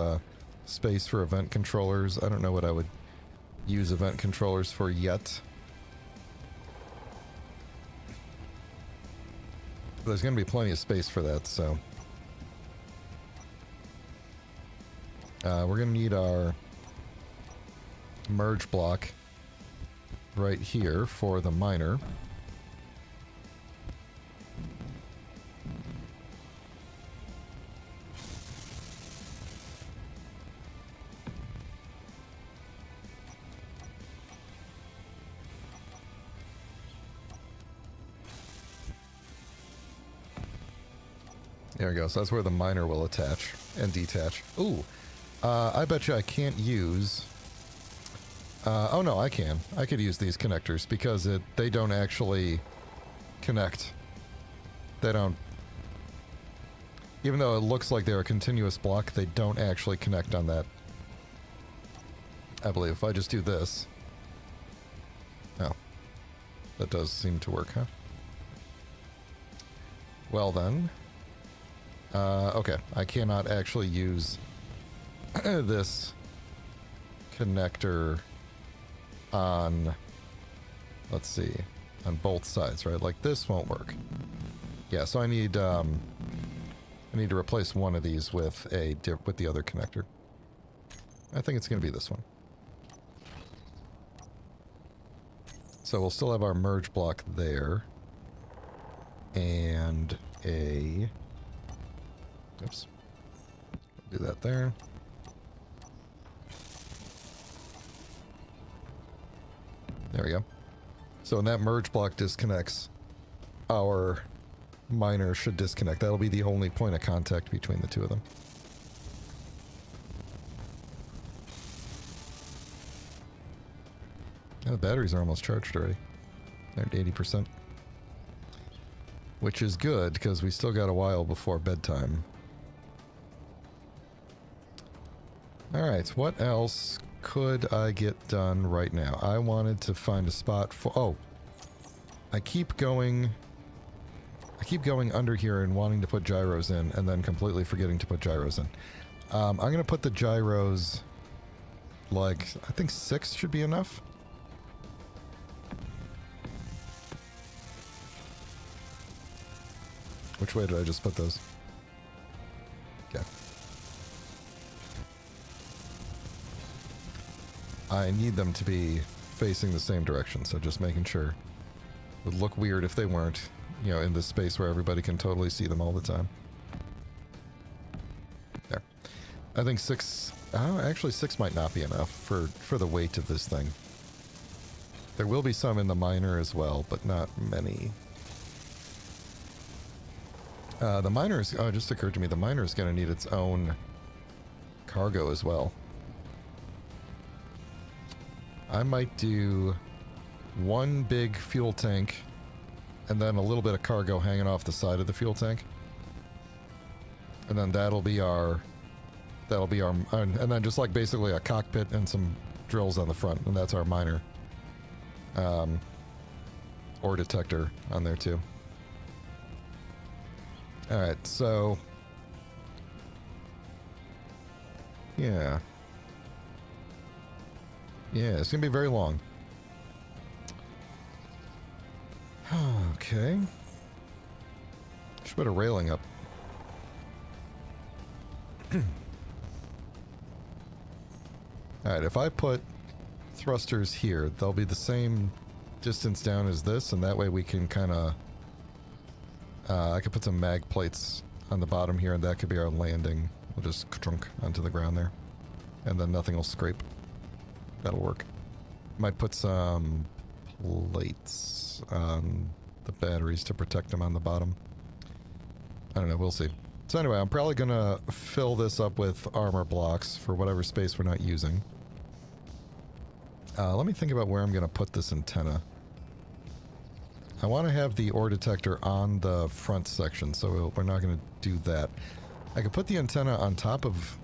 space for event controllers. I don't know what I would use event controllers for yet. There's going to be plenty of space for that, so... we're going to need our merge block right here for the miner. There we go. So that's where the miner will attach and detach. Ooh. I bet you I can't use... oh no, I can. I could use these connectors because they don't actually connect. They don't... Even though it looks like they're a continuous block, they don't actually connect on that. I believe if I just do this... Oh. That does seem to work, huh? Well then... okay, I cannot actually use this connector on, let's see, on both sides, right? Like this won't work. Yeah, so I need to replace one of these with the other connector. I think it's going to be this one. So we'll still have our merge block there, and a... Oops. Do that there. There we go. So when that merge block disconnects, our miner should disconnect. That'll be the only point of contact between the two of them. Yeah, the batteries are almost charged already. They're at 80%. Which is good, because we still got a while before bedtime. Alright, what else could I get done right now? I wanted to find a spot for... Oh! I keep going under here and wanting to put gyros in, and then completely forgetting to put gyros in. I'm going to put the gyros... Like, I think 6 should be enough. Which way did I just put those? Okay. I need them to be facing the same direction, so just making sure. It would look weird if they weren't, you know, in this space where everybody can totally see them all the time. There. I think 6... actually, 6 might not be enough for the weight of this thing. There will be some in the miner as well, but not many. The miner is... Oh, it just occurred to me, the miner is going to need its own cargo as well. I might do one big fuel tank and then a little bit of cargo hanging off the side of the fuel tank. And then that'll be our... and then just like basically a cockpit and some drills on the front, and that's our miner. Ore detector on there too. Alright, so... Yeah. Yeah, it's gonna be very long. Okay. Should put a railing up. Alright, if I put thrusters here, they'll be the same distance down as this, and that way we can kind of... I could put some mag plates on the bottom here, and that could be our landing. We'll just trunk onto the ground there. And then nothing will scrape. That'll work. Might put some plates on the batteries to protect them on the bottom. I don't know, we'll see. So anyway, I'm probably gonna fill this up with armor blocks for whatever space we're not using. Let me think about where I'm gonna put this antenna. I want to have the ore detector on the front section, so we're not gonna do that. I could put the antenna on top of...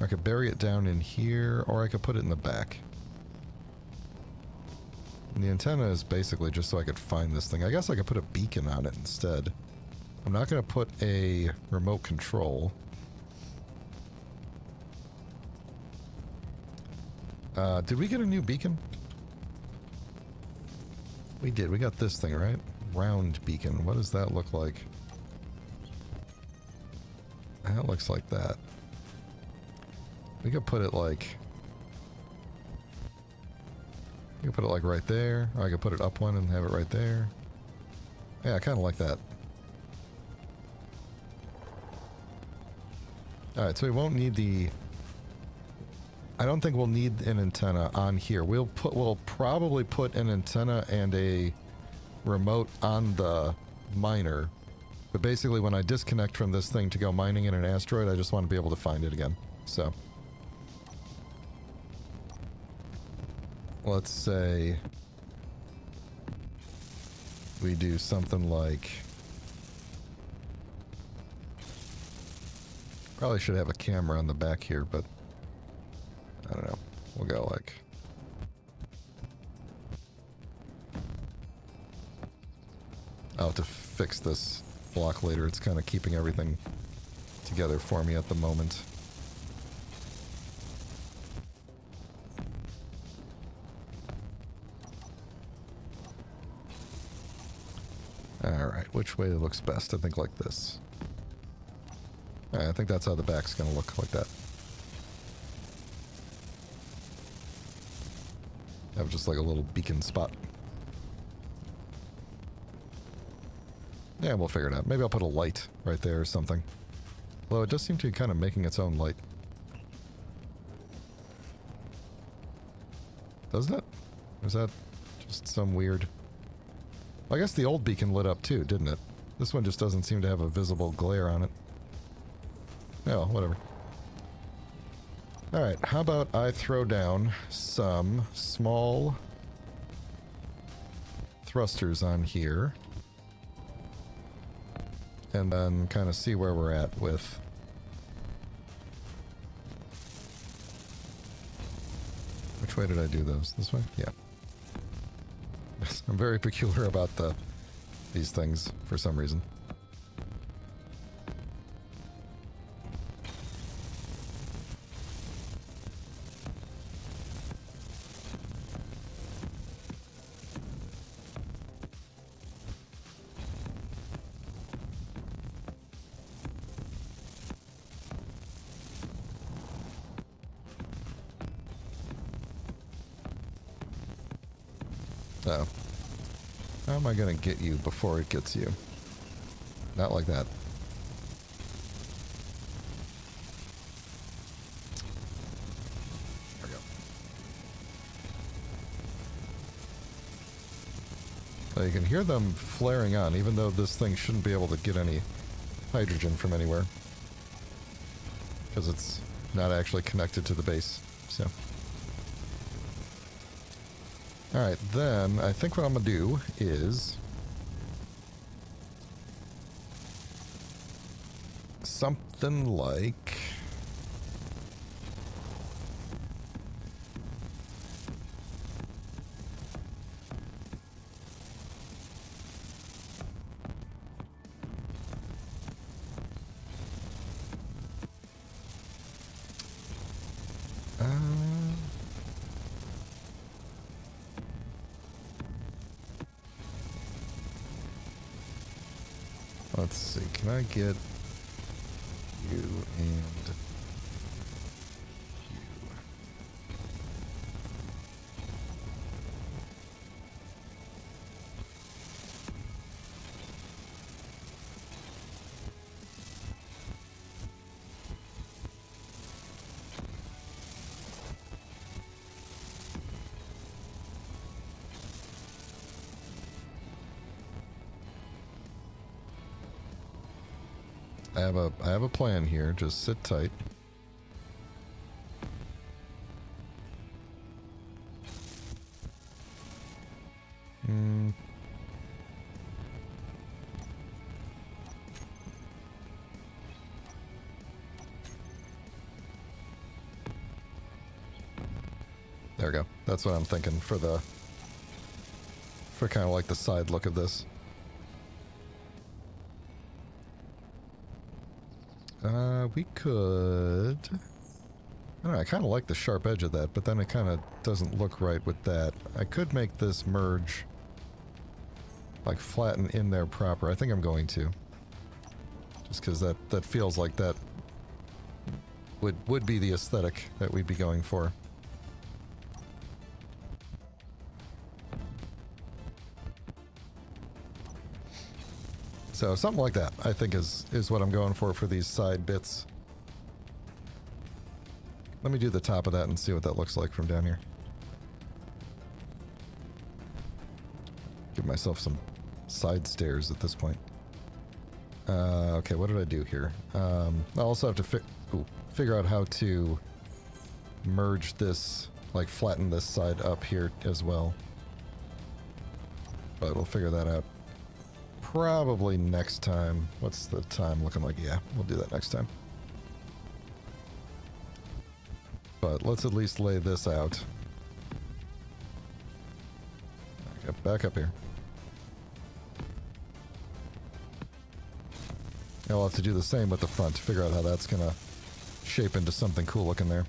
I could bury it down in here, or I could put it in the back. And the antenna is basically just so I could find this thing. I guess I could put a beacon on it instead. I'm not going to put a remote control. Did we get a new beacon? We did. We got this thing, right? Round beacon. What does that look like? That looks like that. We could put it like... You could put it like right there. Or I could put it up one and have it right there. Yeah, I kind of like that. Alright, so we won't need the... I don't think we'll need an antenna on here. We'll probably put an antenna and a remote on the miner. But basically when I disconnect from this thing to go mining in an asteroid, I just want to be able to find it again. So... Let's say... we do something like... Probably should have a camera on the back here, but... I don't know. We'll go like... I'll have to fix this block later. It's kind of keeping everything together for me at the moment. Alright, which way looks best? I think like this. I think that's how the back's gonna look, like that. Have just like a little beacon spot. Yeah, we'll figure it out. Maybe I'll put a light right there or something. Although it does seem to be kind of making its own light. Doesn't it? Or is that just some weird... I guess the old beacon lit up too, didn't it? This one just doesn't seem to have a visible glare on it. Oh, whatever. Alright, how about I throw down some small thrusters on here. And then kind of see where we're at with... Which way did I do those? This way? Yeah. I'm very peculiar about these things for some reason. Oh. How am I gonna get you before it gets you? Not like that. you can hear them flaring on, even though this thing shouldn't be able to get any hydrogen from anywhere. Because it's not actually connected to the base, so. Alright, then I think what I'm gonna do is something like let's see, can I get you and you? I have a plan here. Just sit tight. There we go. That's what I'm thinking for kind of like the side look of this. We could... I don't know, I kind of like the sharp edge of that, but then it kind of doesn't look right with that. I could make this merge, like flatten in there proper. I think I'm going to. Just because that feels like that would be the aesthetic that we'd be going for. So something like that, I think, is what I'm going for these side bits. Let me do the top of that and see what that looks like from down here. Give myself some side stairs at this point. Okay, what did I do here? I also have to figure out how to merge this, like flatten this side up here as well. But we'll figure that out. Probably next time. What's the time looking like? Yeah, we'll do that next time. But let's at least lay this out. Okay, back up here. I'll have to do the same with the front to figure out how that's gonna shape into something cool looking there.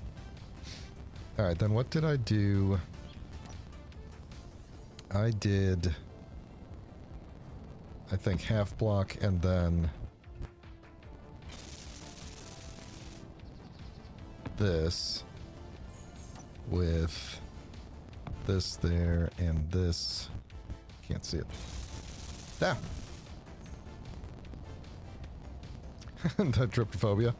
Alright, then what did I do? I did... I think half block and then this with this there and this. Can't see it. Ah! That trypophobia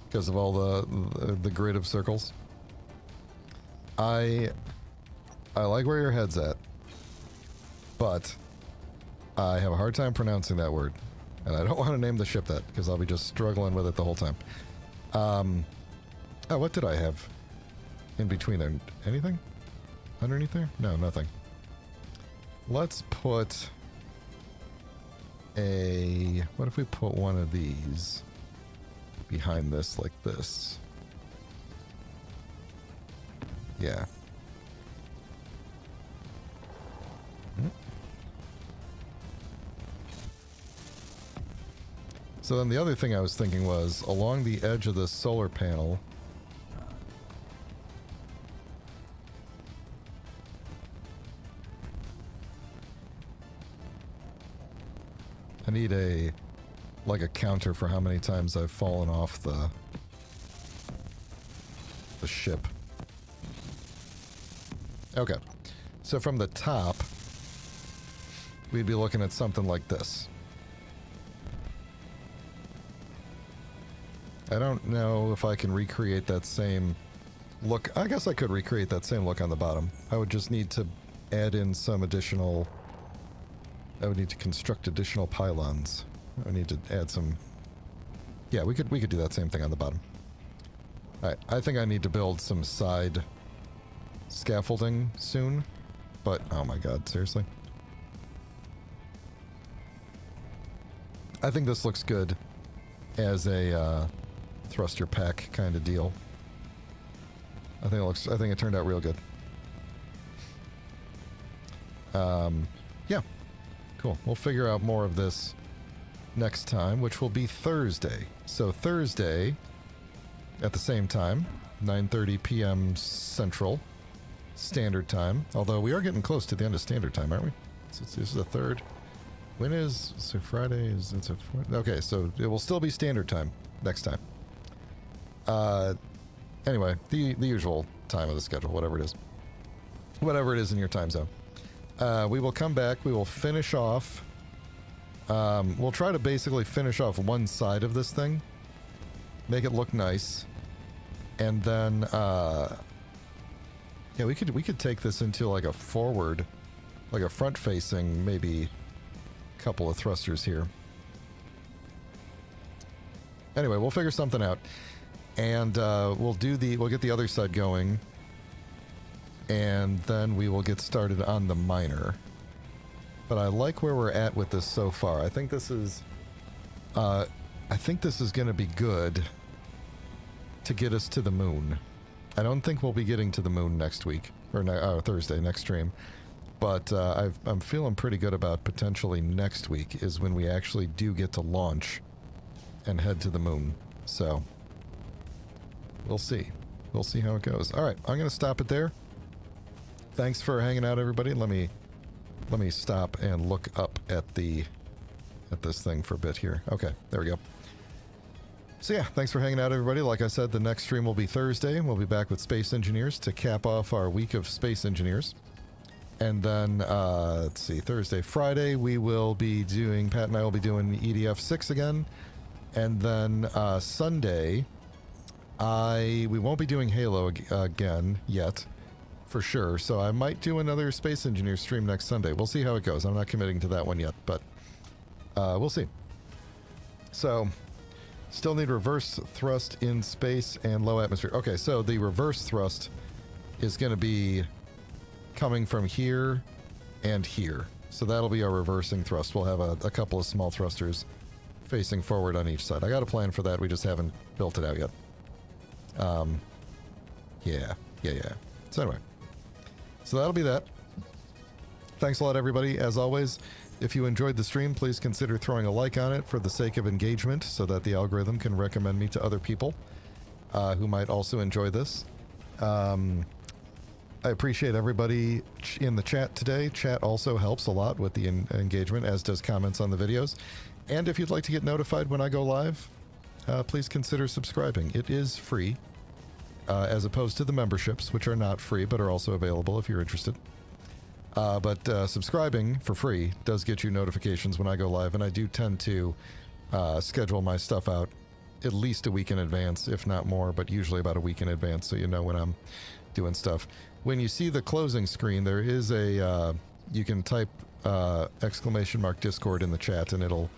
because of all the grid of circles. I like where your head's at, but I have a hard time pronouncing that word, and I don't want to name the ship that, because I'll be just struggling with it the whole time. Oh, what did I have in between there? Anything? Underneath there? No, nothing. Let's put a... What if we put one of these behind this like this? Yeah. So then the other thing I was thinking was, along the edge of this solar panel, I need like a counter for how many times I've fallen off the ship. Okay, so from the top, we'd be looking at something like this. I don't know if I can recreate that same look. I guess I could recreate that same look on the bottom. I would just need to add in some additional I would need to construct additional pylons. I would need to add some... Yeah, we could do that same thing on the bottom. Alright, I think I need to build some side scaffolding soon. But, oh my god, seriously? I think this looks good as a thruster pack kind of deal. I think it turned out real good. Yeah. Cool. We'll figure out more of this next time, which will be Thursday. So Thursday, at the same time, 9:30 p.m. Central Standard Time. Although we are getting close to the end of Standard Time, aren't we? So this is the third. When is... So Friday is... It's a... Okay, so it will still be Standard Time next time. Anyway, the usual time of the schedule, whatever it is. Whatever it is in your time zone. We will come back. We will finish off... we'll try to basically finish off one side of this thing. Make it look nice. And then... yeah, we could take this into like a forward... Like a front-facing, maybe... couple of thrusters here. Anyway, we'll figure something out. And we'll get the other side going. And then we will get started on the miner. But I like where we're at with this so far. I think this is going to be good to get us to the moon. I don't think we'll be getting to the moon next week. Or Thursday, next stream. But I'm feeling pretty good about potentially next week is when we actually do get to launch and head to the moon. So, we'll see. We'll see how it goes. All right, I'm going to stop it there. Thanks for hanging out, everybody. Let me stop and look up at this thing for a bit here. Okay, there we go. So yeah, thanks for hanging out, everybody. Like I said, the next stream will be Thursday. We'll be back with Space Engineers to cap off our week of Space Engineers. And then, let's see, Thursday, Friday, we will be doing, Pat and I will be doing EDF 6 again. And then Sunday, we won't be doing Halo again yet, for sure. So I might do another Space Engineer stream next Sunday. We'll see how it goes. I'm not committing to that one yet, but we'll see. So, still need reverse thrust in space and low atmosphere. Okay, so the reverse thrust is going to be... coming from here and here. So that'll be our reversing thrust. We'll have a couple of small thrusters facing forward on each side. I got a plan for that. We just haven't built it out yet. Yeah. So anyway. So that'll be that. Thanks a lot, everybody. As always, if you enjoyed the stream, please consider throwing a like on it for the sake of engagement so that the algorithm can recommend me to other people who might also enjoy this. I appreciate everybody in the chat today. Chat also helps a lot with the engagement, as does comments on the videos. And if you'd like to get notified when I go live, please consider subscribing. It is free, as opposed to the memberships, which are not free, but are also available if you're interested. But subscribing for free does get you notifications when I go live, and I do tend to schedule my stuff out at least a week in advance, if not more, but usually about a week in advance, so you know when I'm doing stuff. When you see the closing screen, there is a, you can type !Discord in the chat, and it'll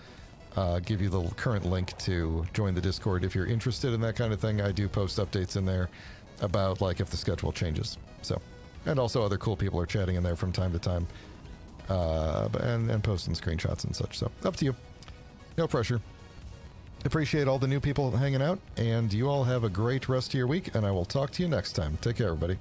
give you the current link to join the Discord. If you're interested in that kind of thing, I do post updates in there about, like, if the schedule changes. So, and also other cool people are chatting in there from time to time, and posting screenshots and such. So, up to you. No pressure. Appreciate all the new people hanging out, and you all have a great rest of your week, and I will talk to you next time. Take care, everybody.